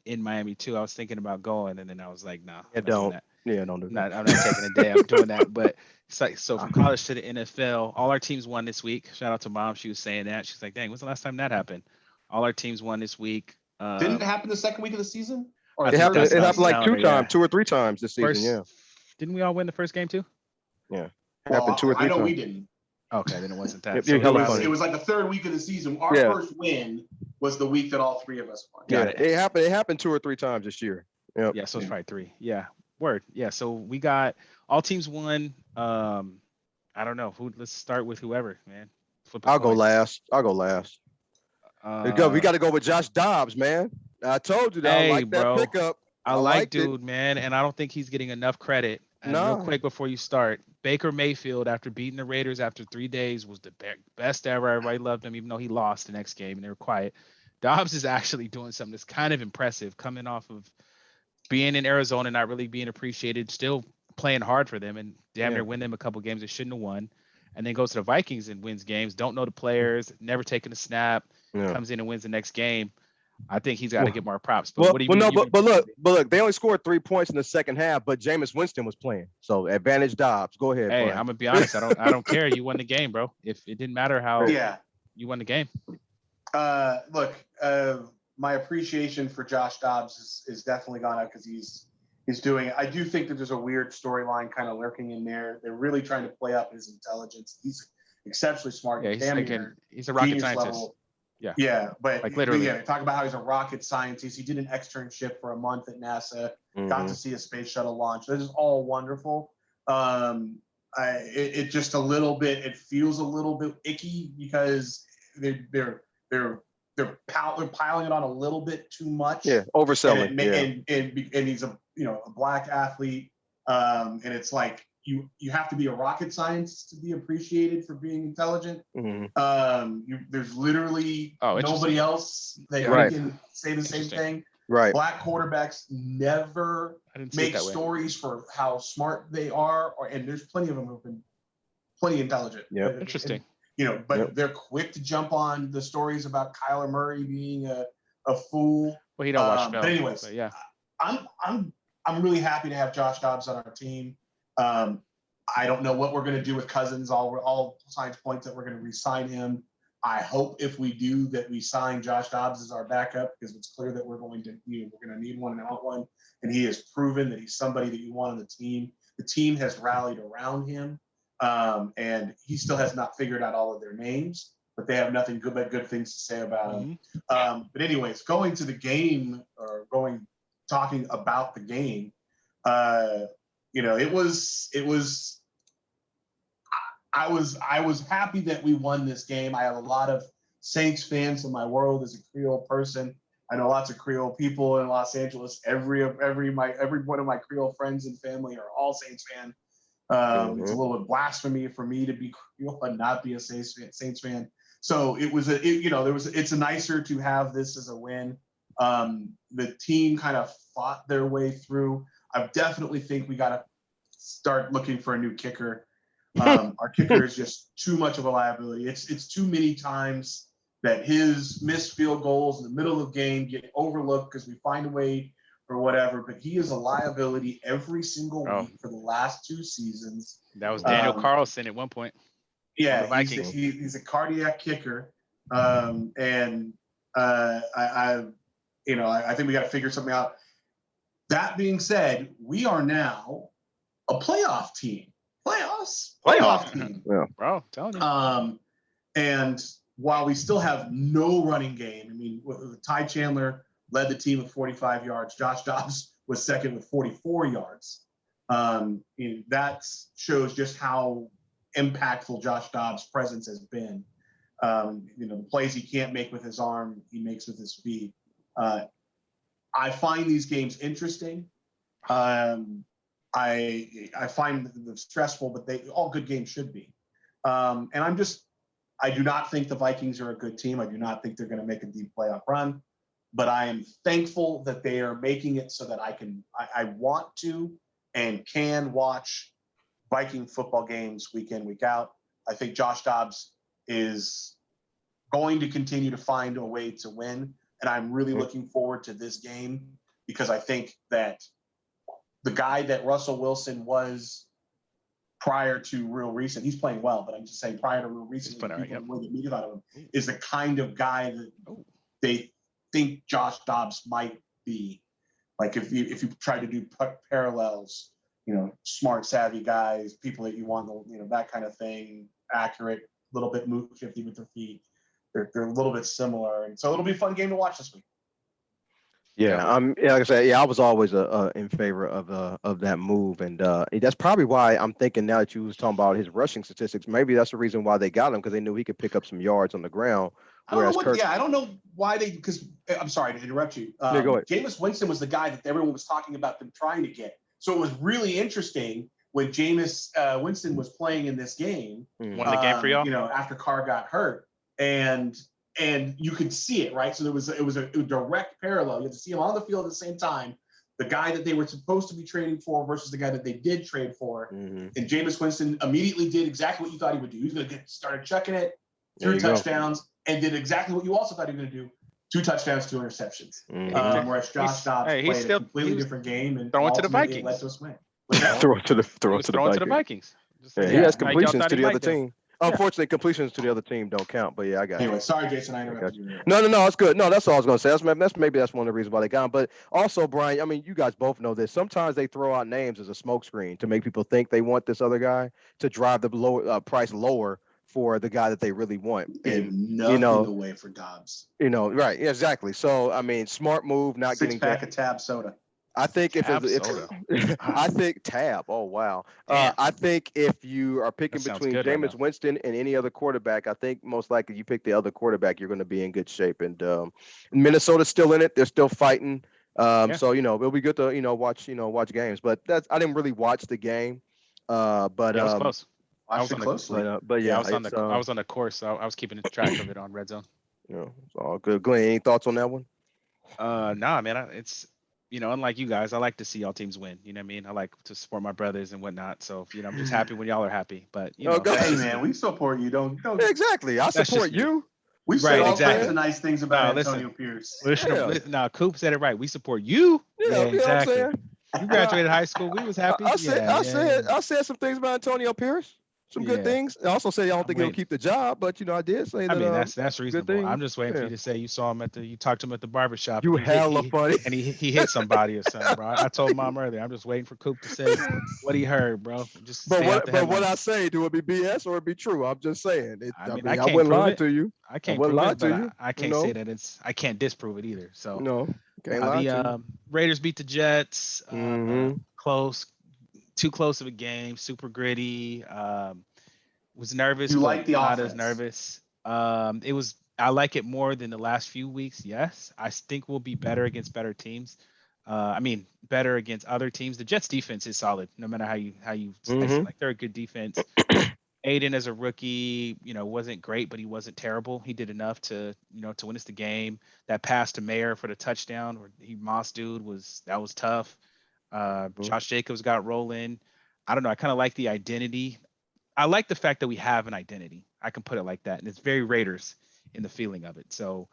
in Miami too. I was thinking about going, and then I was like, nah. Don't. Yeah, don't do that. I'm not taking a day out doing that. But it's like, so from college to the NFL, all our teams won this week. Shout out to Mom. She was saying that. She's like, dang, when's the last time that happened? All our teams won this week. Didn't it happen the second week of the season? Or it happened like 2 or 3 times this season. Didn't we all win the first game too? Yeah. It happened 2 or 3 times. I know we didn't. Okay, then it wasn't that. It was like the third week of the season. Our first win was the week that all 3 of us won. It happened 2 or 3 times this year. Yep. Yeah, so it's probably 3. Yeah. Word. Yeah. So we got all teams won. I don't know. Let's start with whoever, man. I'll go last. We got to go with Josh Dobbs, man. I told you that. I like that pickup. I like dude, man, and I don't think he's getting enough credit. And real quick before you start, Baker Mayfield, after beating the Raiders after 3 days, was the best ever. Everybody loved him, even though he lost the next game and they were quiet. Dobbs is actually doing something that's kind of impressive, coming off of being in Arizona, not really being appreciated, still playing hard for them, and damn near win them a couple games they shouldn't have won. And then goes to the Vikings and wins games. Don't know the players, never taken a snap, comes in and wins the next game. I think he's got to get more props. But what do you mean? But look, they only scored 3 points in the second half, but Jameis Winston was playing. So advantage Dobbs. Go ahead. Hey, Brian. I'm gonna be honest. I don't care. You won the game, bro. If it didn't matter how you won the game. Look, my appreciation for Josh Dobbs is definitely gone up because he's doing it. I do think that there's a weird storyline kind of lurking in there. They're really trying to play up his intelligence. He's exceptionally smart. Yeah, he's a rocket scientist. Level. Yeah, but like literally. Talk about how he's a rocket scientist. He did an externship for a month at NASA. Got to see a space shuttle launch. This is all wonderful. It just a little bit. It feels a little bit icky because they're piling it on a little bit too much. Yeah, overselling. And he's a black athlete. And it's like you have to be a rocket scientist to be appreciated for being intelligent. There's literally nobody else that can say the same thing. Right. Black quarterbacks never make stories for how smart they are, and there's plenty of them who've been plenty intelligent. Yeah, interesting. But they're quick to jump on the stories about Kyler Murray being a fool. Well, he don't watch film. But anyways, I'm really happy to have Josh Dobbs on our team. I don't know what we're going to do with Cousins. All signs point that we're going to re-sign him. I hope if we do that we sign Josh Dobbs as our backup because it's clear that we're going to need one and want one. And he has proven that he's somebody that you want on the team. The team has rallied around him. And he still has not figured out all of their names, but they have nothing but good things to say about him. But anyways, going to the game talking about the game, I was happy that we won this game. I have a lot of Saints fans in my world as a Creole person. I know lots of Creole people in Los Angeles. Every one of my Creole friends and family are all Saints fans. It's a little bit blasphemy for me to be Creole and not be a Saints fan. So it's nicer to have this as a win. The team kind of fought their way through. I definitely think we got to start looking for a new kicker. Our kicker is just too much of a liability. It's too many times that his missed field goals in the middle of the game get overlooked because we find a way or whatever. But he is a liability every single week for the last 2 seasons. That was Daniel Carlson at one point. Yeah, the Vikings. He's a cardiac kicker, I think we got to figure something out. That being said, we are now a playoff team. Playoff team. Yeah, bro, telling you. And while we still have no running game, I mean, Ty Chandler led the team with 45 yards. Josh Dobbs was second with 44 yards. That shows just how impactful Josh Dobbs' presence has been. The plays he can't make with his arm, he makes with his feet. I find these games interesting. I find them stressful, but all good games should be. And I do not think the Vikings are a good team. I do not think they're going to make a deep playoff run, but I am thankful that they are making it so that I want to and can watch Viking football games week in, week out. I think Josh Dobbs is going to continue to find a way to win. And I'm really looking forward to this game because I think that the guy that Russell Wilson was prior to real recent, he's playing well, but I'm just saying prior to real recent, is the kind of guy that they think Josh Dobbs might be. Like if you try to do parallels, smart, savvy guys, people that you want, that kind of thing, accurate, a little bit shifty with their feet. They're a little bit similar, and so it'll be a fun game to watch this week. Yeah, like I said, I was always in favor of that move, and that's probably why I'm thinking now that you was talking about his rushing statistics. Maybe that's the reason why they got him, because they knew he could pick up some yards on the ground. I don't know why because I'm sorry to interrupt you. Go ahead. Jameis Winston was the guy that everyone was talking about them trying to get. So it was really interesting when Jameis Winston was playing in this game. Won the game for y'all? After Carr got hurt, and you could see it, right? So it was a direct parallel. You had to see him on the field at the same time. The guy that they were supposed to be trading for versus the guy that they did trade for. Mm-hmm. And Jameis Winston immediately did exactly what you thought he would do. He was going to started chucking it, 3 touchdowns, and did exactly what you also thought he was going to do. 2 touchdowns, 2 interceptions. Mm-hmm. Whereas Josh Dobbs played a completely different game and throwing to the Vikings. Let us win. Throw to the Vikings. Yeah, he has completions to the other team. Unfortunately, completions to the other team don't count, but yeah, I got it. Anyway, sorry, Jason, I interrupted you. No, that's good. No, that's all I was going to say. That's one of the reasons why they got him. But also, Brian, I mean, you guys both know this. Sometimes they throw out names as a smokescreen to make people think they want this other guy to drive the price lower for the guy that they really want. And nothing away for Dobbs. Right? Yeah, exactly. So, I mean, smart move. Not getting 6-pack of Tab soda. I think I think Tab. Oh wow. I think if you are picking between Jameis Winston and any other quarterback, I think most likely you pick the other quarterback, you're going to be in good shape. And Minnesota's still in it; they're still fighting. So it'll be good to watch games. But I didn't really watch the game. But it was close. I was closely. But yeah, I was on the course, so I was keeping track of it on Red Zone. It's all good. Glenn, any thoughts on that one? Nah, man. It's unlike you guys, I like to see y'all teams win. You know what I mean? I like to support my brothers and whatnot. So, I'm just happy when y'all are happy. But, hey, man, we support you. Don't. Exactly. I support you. We said all kinds of nice things about Antonio Pierce. Now, Coop said it right. We support you. Yeah, exactly. You graduated high school. We was happy. I said some things about Antonio Pierce. Some good things. I also say I don't think he'll keep the job, but I did say that. I mean, that's reasonable. I'm just waiting for you to say you saw him you talked to him at the barbershop. You hella funny. And he hit somebody or something, bro. I told Mom earlier. I'm just waiting for Coop to say what he heard, bro. But what I say, do it be BS or it be true? I'm just saying. I wouldn't lie to you. I can't prove it, but I can't say that I can't disprove it either. So no, can't lie to you. Raiders beat the Jets. Close. Too close of a game. Super gritty. Was nervous. You like the not offense? As nervous. I like it more than the last few weeks. Yes, I think we'll be better against better teams. Better against other teams. The Jets defense is solid, no matter how you like. They're a good defense. Aiden as a rookie, wasn't great, but he wasn't terrible. He did enough to win us the game. That pass to Mayer for the touchdown, where he Moss dude was tough. Josh Jacobs got rolling. I don't know. I kind of like the identity. I like the fact that we have an identity. I can put it like that, and it's very Raiders in the feeling of it. So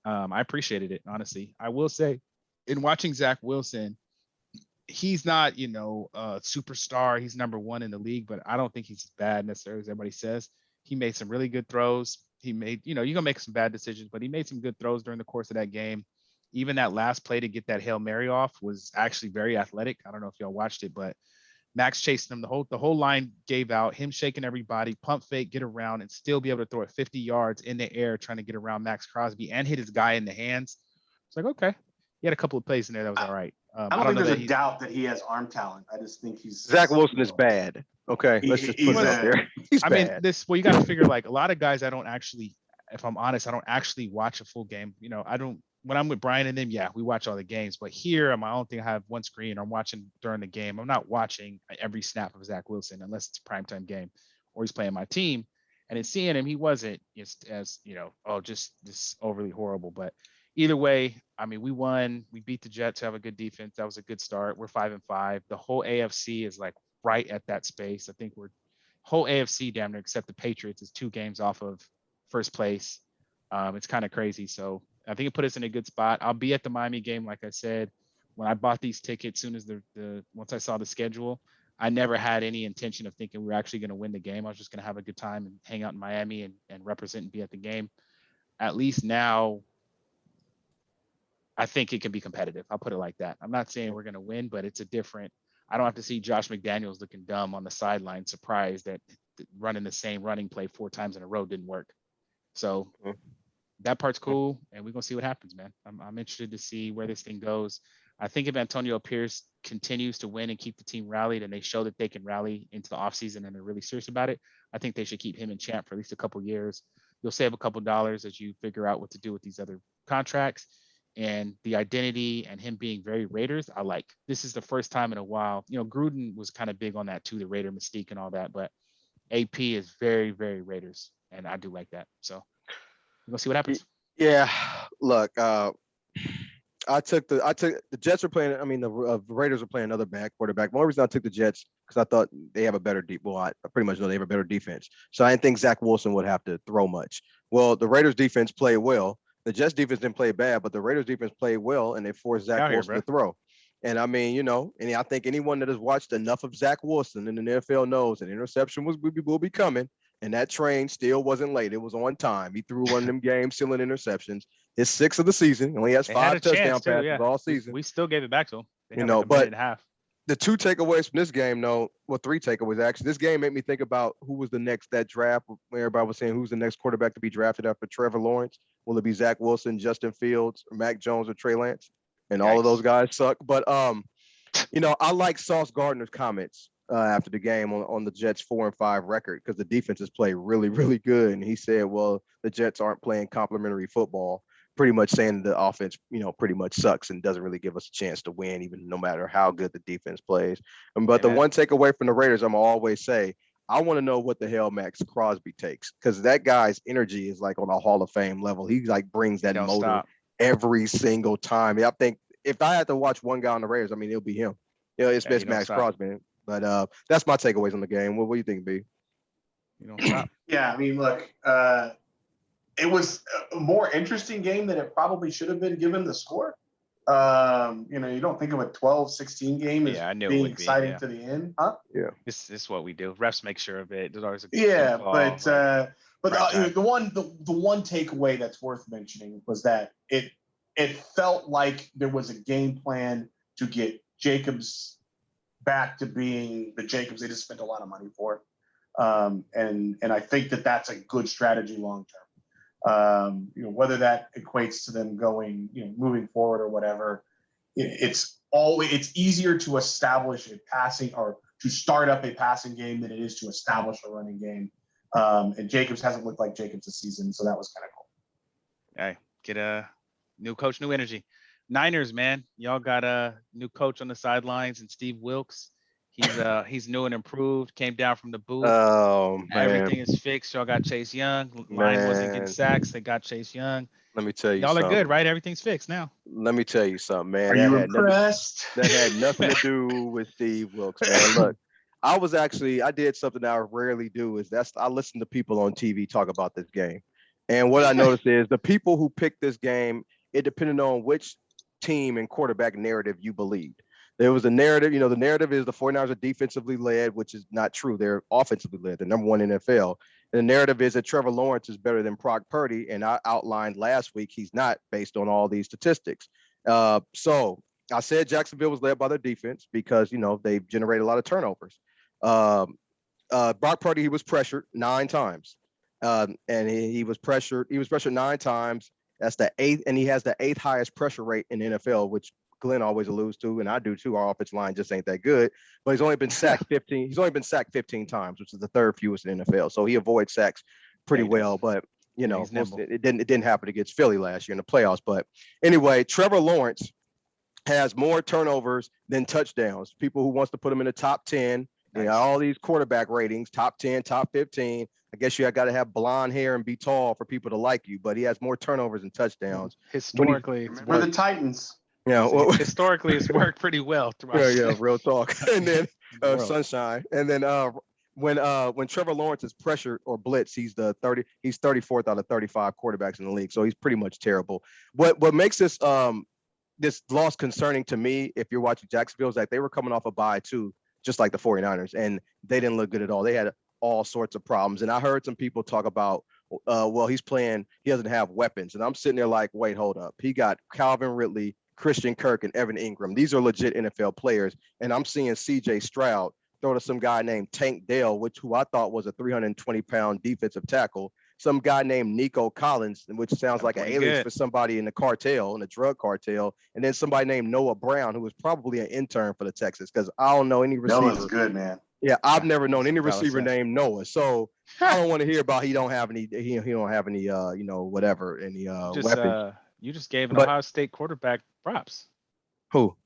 I appreciated it, honestly. I will say, in watching Zach Wilson, he's not, a superstar. He's number one in the league, but I don't think he's as bad necessarily as everybody says. He made some really good throws. He made, you're gonna make some bad decisions, but he made some good throws during the course of that game. Even that last play to get that Hail Mary off was actually very athletic. I don't know if y'all watched it, but Max chasing him. The whole line gave out, him shaking everybody, pump fake, get around, and still be able to throw it 50 yards in the air trying to get around Max Crosby and hit his guy in the hands. It's like, okay. He had a couple of plays in there that was all right. I don't think there's a doubt that he has arm talent. I just think Zach Wilson is bad. Okay, let's just put it out there. He's bad. You got to figure, like, a lot of guys, I don't actually, if I'm honest, I don't actually watch a full game. When I'm with Brian and them, yeah, we watch all the games. But here, I don't think I have one screen. I'm watching during the game. I'm not watching every snap of Zach Wilson unless it's a primetime game or he's playing my team. And in seeing him, he wasn't just just overly horrible. But either way, we won. We beat the Jets, who have a good defense. That was a good start. We're 5-5. The whole AFC is like right at that space. I think whole AFC damn near except the Patriots is 2 games off of first place. It's kind of crazy. So I think it put us in a good spot. I'll be at the Miami game, like I said. When I bought these tickets, soon as once I saw the schedule, I never had any intention of thinking we were actually going to win the game. I was just going to have a good time and hang out in Miami and represent and be at the game. At least now, I think it can be competitive. I'll put it like that. I'm not saying we're going to win, but it's I don't have to see Josh McDaniels looking dumb on the sideline, surprised that running the same running play 4 times in a row didn't work. So that part's cool, and we're going to see what happens, man. I'm interested to see where this thing goes. I think if Antonio Pierce continues to win and keep the team rallied, and they show that they can rally into the offseason and they're really serious about it, I think they should keep him in champ for at least a couple years. You'll save a couple dollars as you figure out what to do with these other contracts. And the identity and him being very Raiders, I like. This is the first time in a while. Gruden was kind of big on that too, the Raider mystique and all that. But AP is very, very Raiders, and I do like that. So we're gonna see what happens. Yeah, look, I took the Jets are playing. The Raiders are playing another quarterback. One reason I took the Jets because I thought they have a better I pretty much know they have a better defense. So I didn't think Zach Wilson would have to throw much. Well, the Raiders defense played well. The Jets defense didn't play bad, but the Raiders defense played well, and they forced Zach Wilson to throw. And I think anyone that has watched enough of Zach Wilson in the NFL knows an interception will be coming, and that train still wasn't late. It was on time. He threw one of them game-sealing interceptions. His 6th of the season. He only has 5 touchdown passes all season. We still gave it back to him. But the 2 takeaways from this game, 3 takeaways actually. This game made me think about who was the next that draft. Where everybody was saying who's the next quarterback to be drafted after Trevor Lawrence. Will it be Zach Wilson, Justin Fields, or Mac Jones, or Trey Lance? And all of those guys suck. But I like Sauce Gardner's comments after the game on the Jets 4-5 record because the defenses play really, really good. And he said, well, the Jets aren't playing complimentary football, pretty much saying the offense, pretty much sucks and doesn't really give us a chance to win, even no matter how good the defense plays. But the one takeaway from the Raiders, I'm always say, I want to know what the hell Max Crosby takes because that guy's energy is like on a Hall of Fame level. He like brings that motor every single time. I think if I had to watch one guy on the Raiders, it'll be him. It's Max Crosby. But that's my takeaways on the game. What do you think, B? You don't stop. Yeah, look, it was a more interesting game than it probably should have been given the score. You don't think of a 12-16 game as being exciting to the end, huh? Yeah, this is what we do. Refs make sure of it. There's always but the one takeaway that's worth mentioning was that it felt like there was a game plan to get Jacobs back to being the Jacobs they just spent a lot of money for, and I think that's a good strategy long term. Whether that equates to them going, moving forward or whatever, it's easier to establish a passing or to start up a passing game than it is to establish a running game. And Jacobs hasn't looked like Jacobs this season, so that was kind of cool. Hey, get a new coach, new energy. Niners, man, y'all got a new coach on the sidelines, and Steve Wilkes. He's new and improved. Came down from the booth. Oh man, everything is fixed. Y'all got Chase Young. Line wasn't getting sacks. They got Chase Young. Let me tell you, y'all are good, right? Everything's fixed now. Let me tell you something, man. Are you impressed? That had nothing to do with Steve Wilkes, man. Look, I did something that I rarely do. I listen to people on TV talk about this game, and what I noticed is the people who picked this game, it depended on which team and quarterback narrative you believed. There was a narrative, the narrative is the 49ers are defensively led, which is not true. They're offensively led. They're number one in NFL. And the narrative is that Trevor Lawrence is better than Brock Purdy. And I outlined last week, he's not based on all these statistics. So I said Jacksonville was led by their defense because, they've generated a lot of turnovers. Brock Purdy, he was pressured 9 times. And he was pressured 9 times. That's the 8th, and he has the 8th highest pressure rate in the NFL, which Glenn always alludes to, and I do too. Our offensive line just ain't that good, but he's only been sacked 15. He's only been sacked 15 times, which is the 3rd fewest in the NFL. So he avoids sacks pretty well. But it didn't happen against Philly last year in the playoffs. But anyway, Trevor Lawrence has more turnovers than touchdowns. People who wants to put him in the top 10, all these quarterback ratings, top 10, top 15. I guess you got to have blonde hair and be tall for people to like you, but he has more turnovers than touchdowns. Historically, we're the Titans. Historically, it's worked pretty well throughout. Yeah, real talk. And then sunshine. And then when Trevor Lawrence is pressured or blitz, he's 34th out of 35 quarterbacks in the league. So he's pretty much terrible. What makes this loss concerning to me, if you're watching Jacksonville, is like they were coming off a bye too, just like the 49ers, and they didn't look good at all. They had all sorts of problems. And I heard some people talk about, he doesn't have weapons. And I'm sitting there like, wait, hold up. He got Calvin Ridley, Christian Kirk, and Evan Ingram. These are legit NFL players. And I'm seeing CJ Stroud throw to some guy named Tank Dell, who I thought was a 320-pound defensive tackle. Some guy named Nico Collins, which sounds like an alias for somebody in the cartel, in the drug cartel. And then somebody named Noah Brown, who was probably an intern for the Texans, because I don't know any receiver. Noah's good, man. Yeah, I've never known any receiver named Noah. So I don't want to hear about he don't have any weapons. You just gave an Ohio State quarterback props. Who?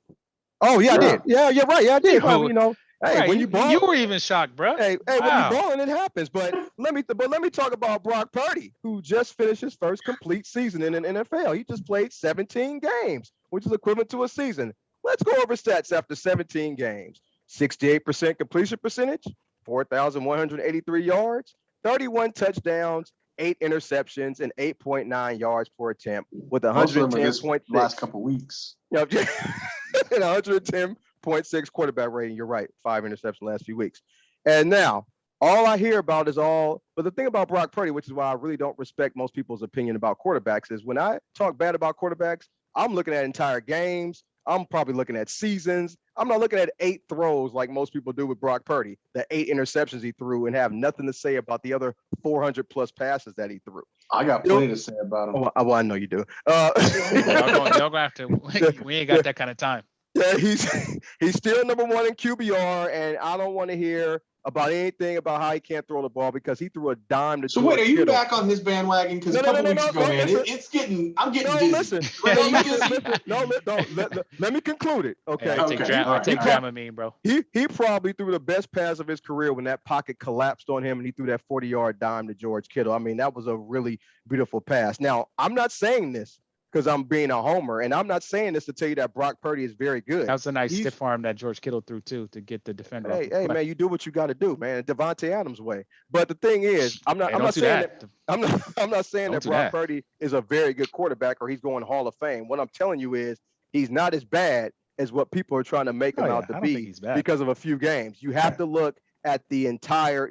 Oh yeah, I did. Yeah, you're right. Yeah, I did. Hey, when you ball, you were even shocked, bro. Hey, when you balling, it happens. But let me talk about Brock Purdy, who just finished his first complete season in an NFL. He just played 17 games, which is equivalent to a season. Let's go over stats after 17 games. 68% completion percentage, 4,183 yards, 31 touchdowns, 8 interceptions, and 8.9 yards per attempt with 110.6 last couple weeks. Yep, and 110.6 quarterback rating. You're right. 5 interceptions last few weeks. And now all I hear about but the thing about Brock Purdy, which is why I really don't respect most people's opinion about quarterbacks, is when I talk bad about quarterbacks, I'm looking at entire games. I'm probably looking at seasons. I'm not looking at 8 throws like most people do with Brock Purdy, the 8 interceptions he threw, and have nothing to say about the other 400 plus passes that he threw. I got plenty to say about him. Well, I know you do. Y'all gonna have to. We ain't got that kind of time. Yeah, he's still number 1 in QBR, and I don't want to hear about anything about how he can't throw the ball because he threw a dime to. So wait, are you back on his bandwagon? Because a couple weeks ago, man, I'm getting dizzy. Let me conclude it. Okay. I take Dramamine, bro. He probably threw the best pass of his career when that pocket collapsed on him and he threw that 40-yard dime to George Kittle. I mean, that was a really beautiful pass. Now, I'm not saying this because I'm being a homer, and I'm not saying this to tell you that Brock Purdy is very good. That was a nice stiff arm that George Kittle threw too to get the defender. Hey, man, you do what you got to do, man. Devontae Adams way. But the thing is, I'm not saying that Brock Purdy is a very good quarterback or he's going Hall of Fame. What I'm telling you is he's not as bad as what people are trying to make him out to be because of a few games. You have to look at the entire,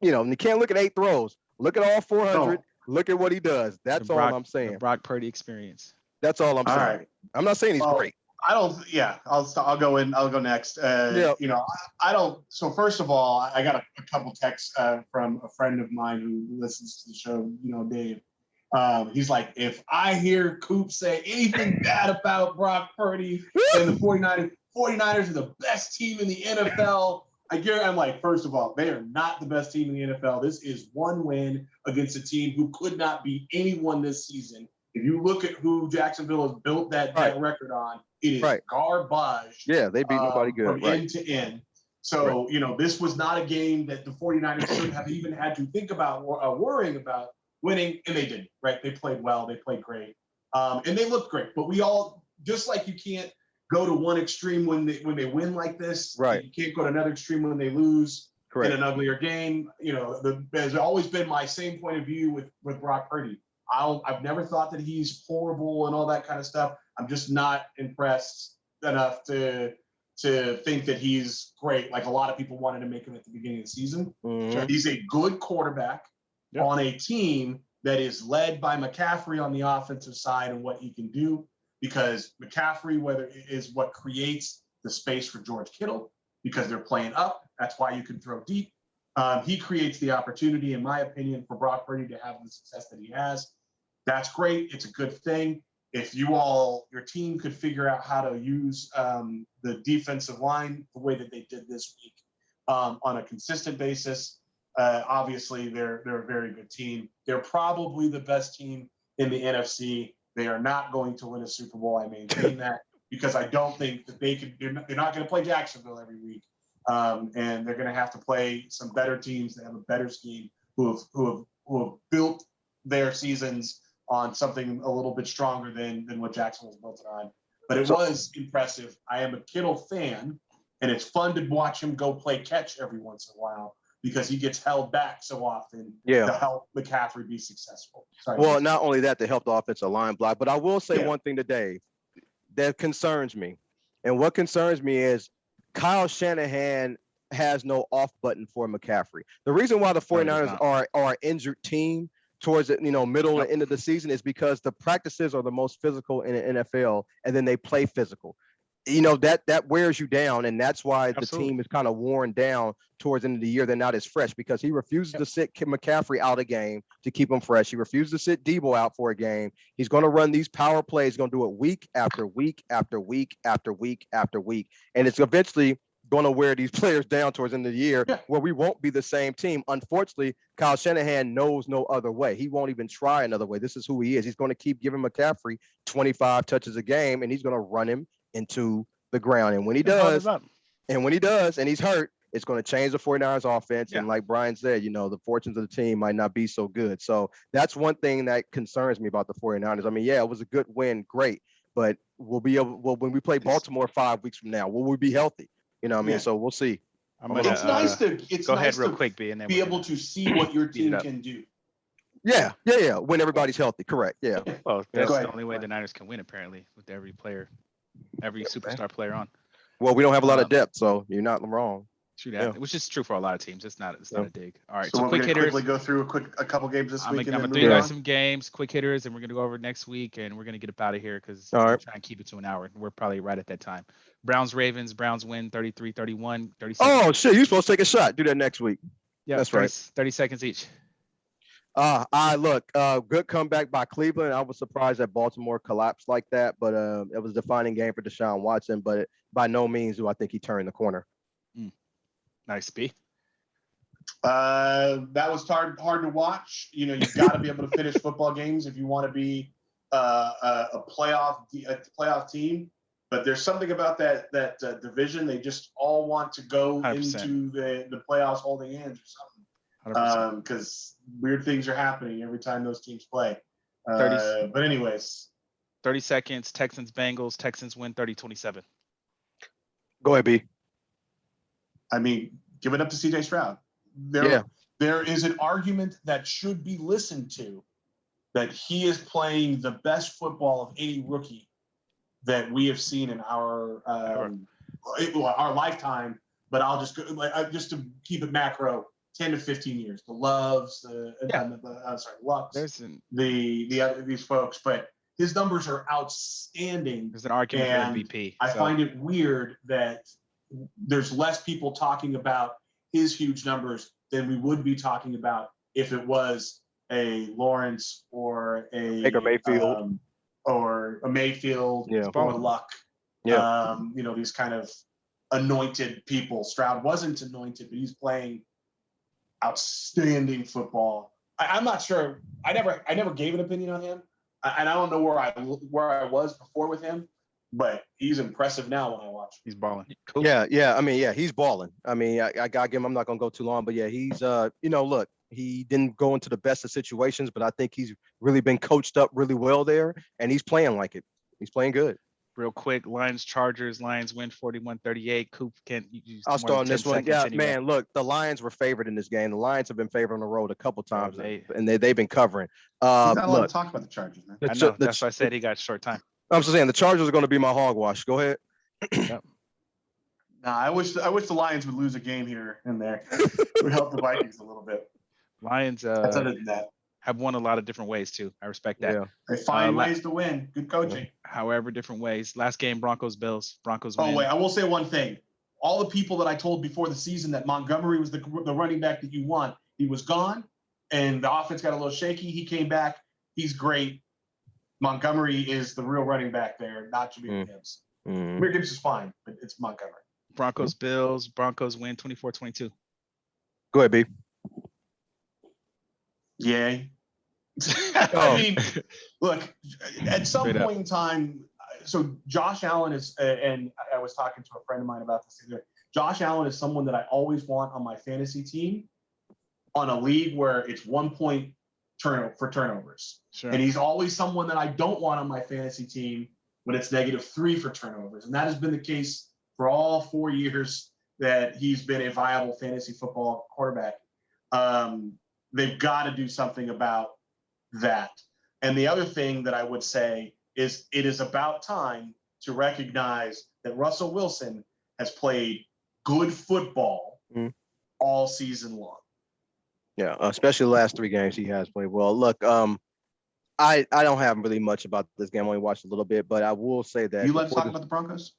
you can't look at 8 throws. Look at all 400. Look at what he does. That's all I'm saying. The Brock Purdy experience. That's all I'm saying. Right. I'm not saying he's great. I'll go next. I don't. So first of all, I got a couple texts from a friend of mine who listens to the show, Dave. He's like, if I hear Coop say anything bad about Brock Purdy and the 49ers are the best team in the NFL, I'm like, first of all, they are not the best team in the NFL. This is one win against a team who could not beat anyone this season. If you look at who Jacksonville has built that record on, it is garbage. Yeah, they beat nobody good. From end to end. So, this was not a game that the 49ers should have even had to think about worrying about winning, and they didn't, right? They played well. They played great. And they looked great. But we all, just like you can't go to one extreme when they win like this, right? You can't go to another extreme when they lose. Correct. In an uglier game. There's always been my same point of view with Brock Purdy. I've never thought that he's horrible and all that kind of stuff. I'm just not impressed enough to think that he's great. Like a lot of people wanted to make him at the beginning of the season. Mm-hmm. He's a good quarterback on a team that is led by McCaffrey on the offensive side and what he can do, because McCaffrey is what creates the space for George Kittle, because they're playing up. That's why you can throw deep. He creates the opportunity, in my opinion, for Brock Purdy to have the success that he has. That's great. It's a good thing. If your team could figure out how to use the defensive line the way that they did this week on a consistent basis, obviously they're a very good team. They're probably the best team in the NFC. They are not going to win a Super Bowl. I maintain that, because I don't think that they could. They're not going to play Jacksonville every week. And they're going to have to play some better teams that have a better scheme, who have built their seasons on something a little bit stronger than what Jacksonville's built it on. But it was impressive. I am a Kittle fan, and it's fun to watch him go play catch every once in a while, because he gets held back so often to help McCaffrey be successful. Well, not only that, to help the offensive line block, but I will say one thing today that concerns me. And what concerns me is Kyle Shanahan has no off button for McCaffrey. The reason why the 49ers are an injured team towards the middle and end of the season is because the practices are the most physical in the NFL, and then they play physical. That wears you down, and that's why the team is kind of worn down towards the end of the year. They're not as fresh, because he refuses to sit McCaffrey out a game to keep him fresh. He refuses to sit Debo out for a game. He's going to run these power plays. He's going to do it week after week after week after week after week, and it's eventually going to wear these players down towards the end of the year, where we won't be the same team. Unfortunately, Kyle Shanahan knows no other way. He won't even try another way. This is who he is. He's going to keep giving McCaffrey 25 touches a game, and he's going to run him into the ground. And when he does, and he's hurt, it's going to change the 49ers offense. And like Brian said, the fortunes of the team might not be so good. So that's one thing that concerns me about the 49ers. I mean, it was a good win. Great. But we'll be able, when we play Baltimore 5 weeks from now, will we be healthy? So we'll see. It's nice to go ahead real quick, B, and then be able to see what your team can do. Yeah. When everybody's healthy, correct. Yeah. Well, that's the only way the Niners can win, apparently, with every superstar player on. Well, we don't have a lot of depth, so you're not wrong. True that, which is true for a lot of teams. It's not a dig. All right, so quick hitters. Quickly go through a couple games this week. I'm gonna do you guys some games, quick hitters, and we're gonna go over next week, and we're gonna get up out of here because we're trying to keep it to an hour. We're probably right at that time. Browns win 33-31. 30 seconds. Oh shit, you're supposed to take a shot. Do that next week. Yeah, that's right. 30 seconds each. Good comeback by Cleveland. I was surprised that Baltimore collapsed like that, but it was a defining game for Deshaun Watson. But by no means do I think he turned the corner. Nice, B. That was hard to watch. You've got to be able to finish football games if you want to be a playoff team. But there's something about that division. They just all want to go 100%. Into the playoffs holding hands or something. Because weird things are happening every time those teams play. But anyways. 30 seconds, Texans-Bengals. Texans win 30-27. Go ahead, B. I mean, give it up to CJ Stroud. There is an argument that should be listened to that he is playing the best football of any rookie that we have seen in our lifetime. But I'll just go, just to keep it macro, 10 to 15 years. The Loves, Lux, these folks, but his numbers are outstanding. There's an argument for MVP. I find it weird that there's less people talking about his huge numbers than we would be talking about if it was a Lawrence or a Baker Mayfield or a Mayfield or Luck. These kind of anointed people. Stroud wasn't anointed, but he's playing outstanding football. I'm not sure. I never gave an opinion on him, and I don't know where I was before with him. but he's impressive now when I watch him. He's balling. Cool. Yeah. I mean, he's balling. I mean, I got to give him. I'm not gonna go too long, but yeah, he's look, he didn't go into the best of situations, but I think he's really been coached up really well there, and he's playing like it. He's playing good. Real quick, Lions Chargers. Lions win 41-38. Coop can't use. I'll start on this one. Yeah, anyway. Man, look, the Lions were favored in this game. The Lions have been favored on the road a couple times, and they've been covering. He's not allowed to talk about the Chargers, man. I know. That's why I said he got short time. I'm just saying the Chargers are going to be my hogwash. Go ahead. Yep. Nah, I wish the Lions would lose a game here and there. It would help the Vikings a little bit. Lions That's other than that. Have won a lot of different ways too. I respect that. Yeah. They find ways to win. Good coaching. However, different ways. Last game, Broncos-Bills. Broncos win. Oh, wait, I will say one thing. All the people that I told before the season that Montgomery was the running back that you want, he was gone, and the offense got a little shaky. He came back. He's great. Montgomery is the real running back there, not Jameer Gibbs. Jameer Gibbs is fine, but it's Montgomery. Broncos-Bills. Broncos win 24-22. Go ahead, B. Yay. I mean, look, at some point in time, so Josh Allen is, and I was talking to a friend of mine about this either. Josh Allen is someone that I always want on my fantasy team on a league where it's 1 point for turnovers. Sure. And he's always someone that I don't want on my fantasy team when it's -3 for turnovers. And that has been the case for all 4 years that he's been a viable fantasy football quarterback. They've got to do something about that. And the other thing that I would say is it is about time to recognize that Russell Wilson has played good football all season long. Yeah, especially the last 3 games he has played well. Look, I don't have really much about this game. I only watched a little bit, but I will say that you like to talk about the Broncos?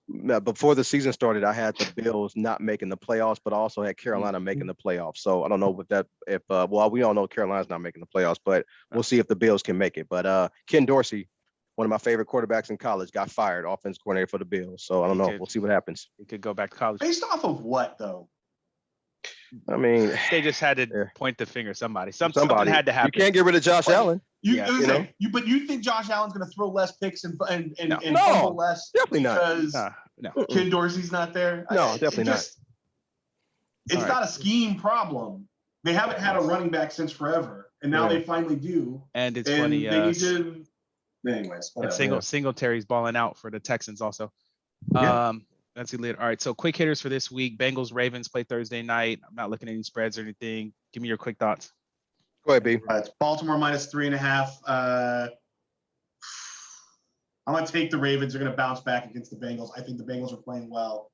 Before the season started, I had the Bills not making the playoffs, but I also had Carolina making the playoffs. So I don't know if we all know Carolina's not making the playoffs, but we'll see if the Bills can make it. But Ken Dorsey, one of my favorite quarterbacks in college, got fired, offense coordinator for the Bills. So I don't know. We'll see what happens. He could go back to college. Based off of what, though? I mean, they just had to point the finger at somebody. Something had to happen. You can't get rid of Josh Allen. But you think Josh Allen's going to throw less picks and no, fumble less? Definitely not. Because Ken Dorsey's not there? No, definitely not. It's not a scheme problem. They haven't had a running back since forever, and now they finally do. And it's funny. They need to. Anyways, and Singletary's balling out for the Texans also. That's elite. All right, so quick hitters for this week. Bengals, Ravens play Thursday night. I'm not looking at any spreads or anything. Give me your quick thoughts. Go ahead, B. It's Baltimore -3.5. I'm going to take the Ravens. They're going to bounce back against the Bengals. I think the Bengals are playing well.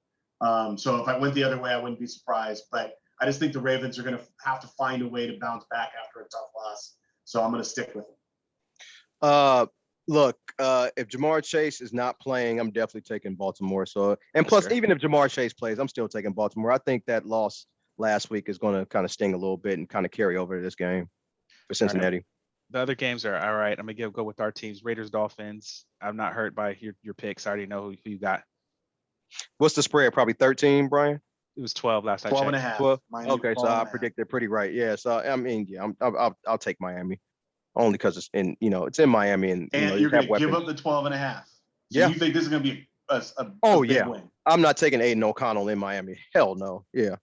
So if I went the other way, I wouldn't be surprised. But I just think the Ravens are going to have to find a way to bounce back after a tough loss. So I'm going to stick with them. Look, if Jamar Chase is not playing, I'm definitely taking Baltimore. So, and plus, even if Jamar Chase plays, I'm still taking Baltimore. I think that loss last week is going to kind of sting a little bit and kind of carry over to this game for Cincinnati. Right. The other games are all right. I'm going to go with our teams. Raiders, Dolphins. I'm not hurt by your picks. I already know who you got. What's the spread? Probably 13, Brian? It was 12 last time. 12.5. 12? Okay, so I predicted pretty right. Yeah, so I mean, I'll take Miami. Only because it's in Miami and you're going to give up the 12.5. So you think this is going to be a big win? I'm not taking Aiden O'Connell in Miami. Hell no. Yeah.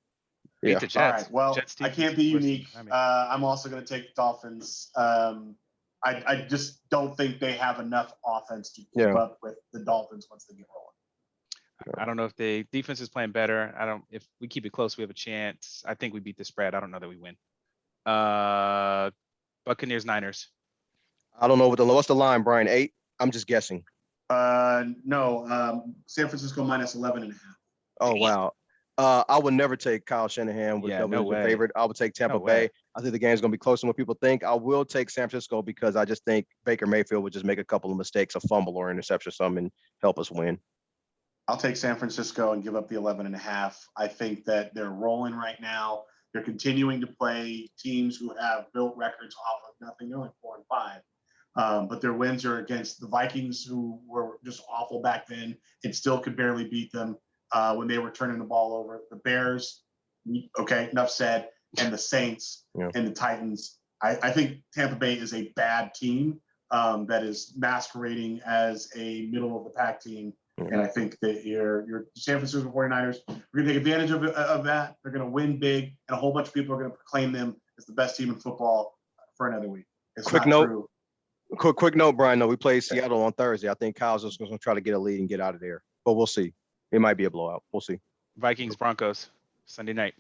Beat the Jets. All right. Well, I can't be unique. I'm also going to take the Dolphins. I just don't think they have enough offense to keep up with the Dolphins once they get rolling. I don't know if the defense is playing better. If we keep it close, we have a chance. I think we beat the spread. I don't know that we win. Buccaneers, Niners. I don't know what's the line, Brian? 8? I'm just guessing. No. San Francisco -11.5. Oh, wow. I would never take Kyle Shanahan with the favorite. I would take Tampa Bay. I think the game's going to be closer than what people think. I will take San Francisco because I just think Baker Mayfield would just make a couple of mistakes, a fumble or interception or something, and help us win. I'll take San Francisco and give up the 11.5. I think that they're rolling right now. They're continuing to play teams who have built records off of nothing. They're only 4-5. But their wins are against the Vikings, who were just awful back then and still could barely beat them when they were turning the ball over. The Bears, okay, enough said, and the Saints and the Titans. I think Tampa Bay is a bad team that is masquerading as a middle-of-the-pack team. And I think that your San Francisco 49ers are going to take advantage of that. They're going to win big, and a whole bunch of people are going to proclaim them as the best team in football for another week. It's quick not note. true. Quick note, Brian. No, we play Seattle on Thursday. I think Kyle's just going to try to get a lead and get out of there, but we'll see. It might be a blowout. We'll see. Vikings Broncos Sunday night.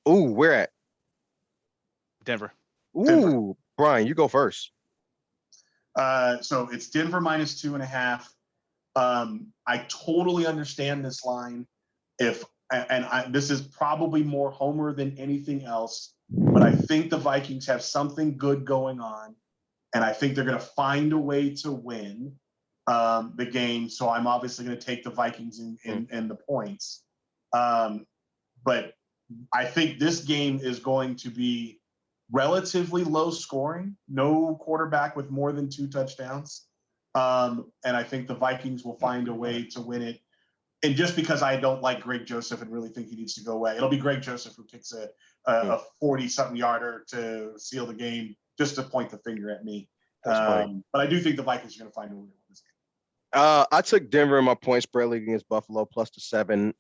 Ooh, where at? Denver. Ooh, Brian, you go first. So it's Denver -2.5. I totally understand this line. This is probably more homer than anything else, but I think the Vikings have something good going on, and I think they're going to find a way to win the game. So I'm obviously going to take the Vikings in the points. But I think this game is going to be relatively low scoring, no quarterback with more than 2 touchdowns. And I think the Vikings will find a way to win it. And just because I don't like Greg Joseph and really think he needs to go away, it'll be Greg Joseph who kicks a 40-something yarder to seal the game, just to point the finger at me. But I do think the Vikings are going to find a way to win this game. I took Denver in my point spread league against Buffalo plus the 7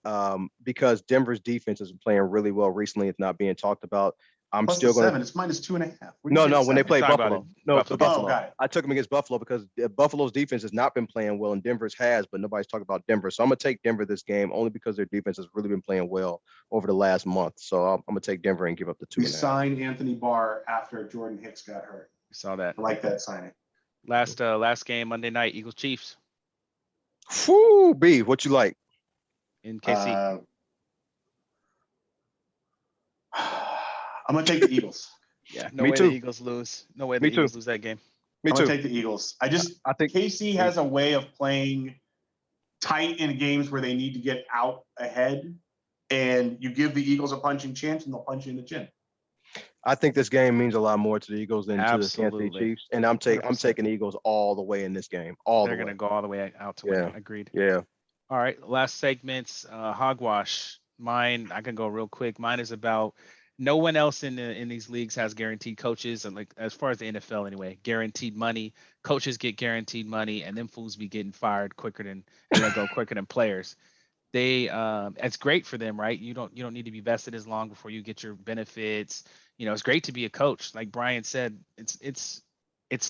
because Denver's defense has been playing really well recently. It's not being talked about. I'm plus still going 7. It's -2.5. No, when they play Buffalo. Buffalo. Oh, got it. I took them against Buffalo because Buffalo's defense has not been playing well, and Denver's has, but nobody's talking about Denver. So I'm going to take Denver this game only because their defense has really been playing well over the last month. So I'm going to take Denver and give up the 2.5. We signed Anthony Barr after Jordan Hicks got hurt. We saw that. I like that signing. Last game Monday night, Eagles Chiefs. Whoo, B, what you like? In KC. I'm going to take the Eagles. Yeah, no way the Eagles lose. No way the Eagles lose that game. I'm going to take the Eagles. I think KC has a way of playing tight in games where they need to get out ahead, and you give the Eagles a punching chance, and they'll punch you in the chin. I think this game means a lot more to the Eagles than to the Kansas City Chiefs, and I'm taking the Eagles all the way in this game. They're going to go all the way out to win. Agreed. Yeah. All right, last segments. Hogwash. Mine, I can go real quick. Mine is about no one else in these leagues has guaranteed coaches, and like as far as the NFL anyway, guaranteed money. Coaches get guaranteed money, and then fools be getting fired quicker than players. It's great for them, right? You don't need to be vested as long before you get your benefits. It's great to be a coach. Like Brian said, it's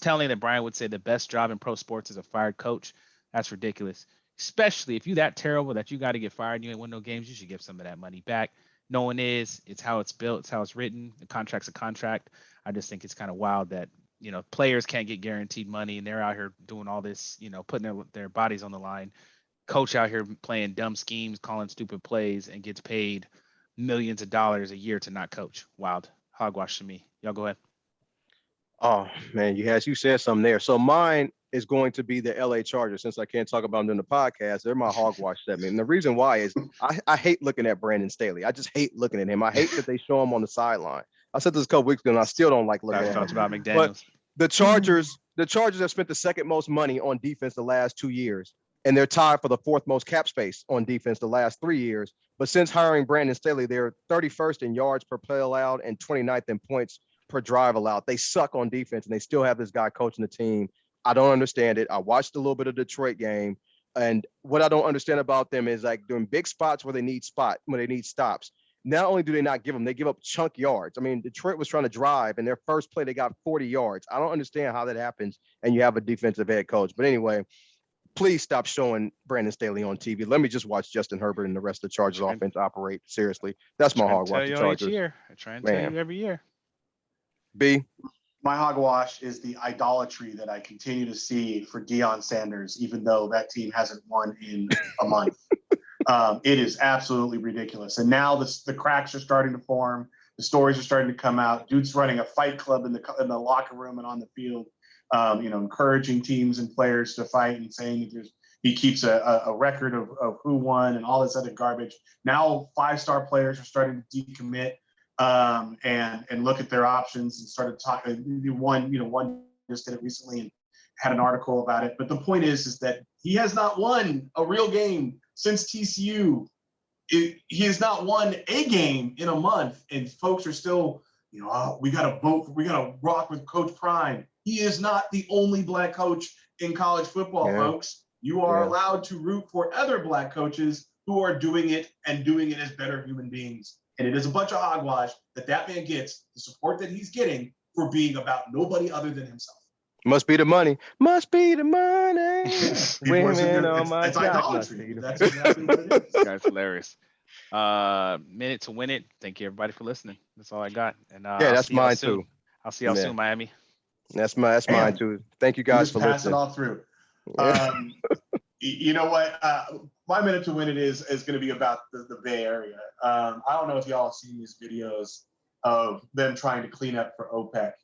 telling that Brian would say the best job in pro sports is a fired coach. That's ridiculous. Especially if you're that terrible that you got to get fired and you ain't win no games, you should give some of that money back. No one is. It's how it's built. It's how it's written. The contract's a contract. I just think it's kind of wild that, players can't get guaranteed money and they're out here doing all this, putting their bodies on the line. Coach out here playing dumb schemes, calling stupid plays, and gets paid millions of dollars a year to not coach. Wild. Hogwash to me. Y'all go ahead. Oh, man, you said something there. So mine is going to be the LA Chargers. Since I can't talk about them in the podcast, they're my hogwash segment. And the reason why is I hate looking at Brandon Staley. I just hate looking at him. I hate that they show him on the sideline. I said this a couple weeks ago, and I still don't like looking at him. Talked about McDaniels. But the Chargers have spent the second most money on defense the last 2 years, and they're tied for the 4th most cap space on defense the last 3 years. But since hiring Brandon Staley, they're 31st in yards per play allowed and 29th in points per drive allowed. They suck on defense, and they still have this guy coaching the team. I don't understand it. I watched a little bit of the Detroit game, and what I don't understand about them is like doing big spots where they need stops. Not only do they not give them, they give up chunk yards. I mean, Detroit was trying to drive, and their first play, they got 40 yards. I don't understand how that happens, and you have a defensive head coach. But anyway, please stop showing Brandon Staley on TV. Let me just watch Justin Herbert and the rest of the Chargers offense operate. Seriously, that's my hogwash. The Chargers. I try and tell you every year. B. My hogwash is the idolatry that I continue to see for Deion Sanders, even though that team hasn't won in a month. It is absolutely ridiculous. And now the cracks are starting to form. The stories are starting to come out. Dude's running a fight club in the locker room and on the field, encouraging teams and players to fight and saying that he keeps a record of who won and all this other garbage. Now 5-star players are starting to decommit. And look at their options and started talking. One just did it recently and had an article about it. But the point is that he has not won a real game since TCU. He has not won a game in a month, and folks are still, we got to vote. We got to rock with Coach Prime. He is not the only black coach in college football, folks. You are allowed to root for other Black coaches who are doing it and doing it as better human beings. And it is a bunch of hogwash that man gets, the support that he's getting for being about nobody other than himself. Must be the money. Must be the money. Women on my it's idolatry. That's exactly what it is. That's hilarious. Minute to win it. Thank you everybody for listening. That's all I got. And that's mine too. I'll see y'all soon, Miami. That's mine too. Thank you guys for listening. Pass it all through. You know what? My minute to win it is going to be about the Bay Area. I don't know if y'all have seen these videos of them trying to clean up for OPEC.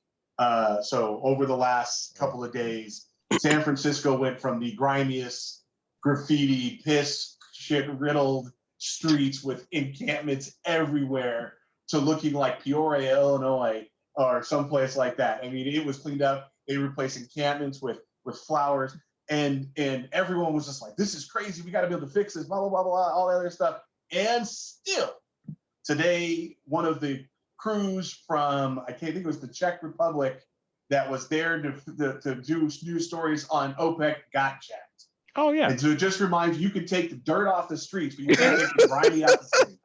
So over the last couple of days, San Francisco went from the grimiest graffiti, piss, shit riddled streets with encampments everywhere to looking like Peoria, Illinois, or someplace like that. I mean, it was cleaned up. They replaced encampments with flowers, and everyone was just like, "This is crazy. We got to be able to fix this." Blah blah blah blah, all that other stuff. And still, today, one of the crews from I think it was the Czech Republic that was there to do news stories on OPEC got jacked. Oh yeah. And so it just reminds you can take the dirt off the streets, but you can't take the grimy out the city.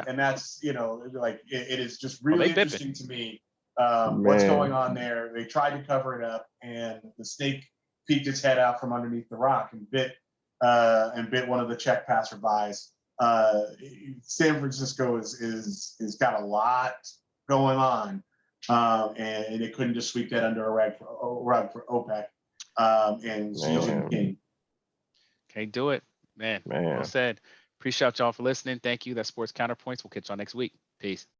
And that's, like it is just really interesting to me what's going on there. They tried to cover it up, and the snake peeked its head out from underneath the rock and bit one of the Czech passerbys. San Francisco is got a lot going on, and they couldn't just sweep that under a rug for OPEC and Xi Jinping. Can't do it, man. Well said. Appreciate y'all for listening. Thank you. That's Sports Counterpoints. We'll catch y'all next week. Peace.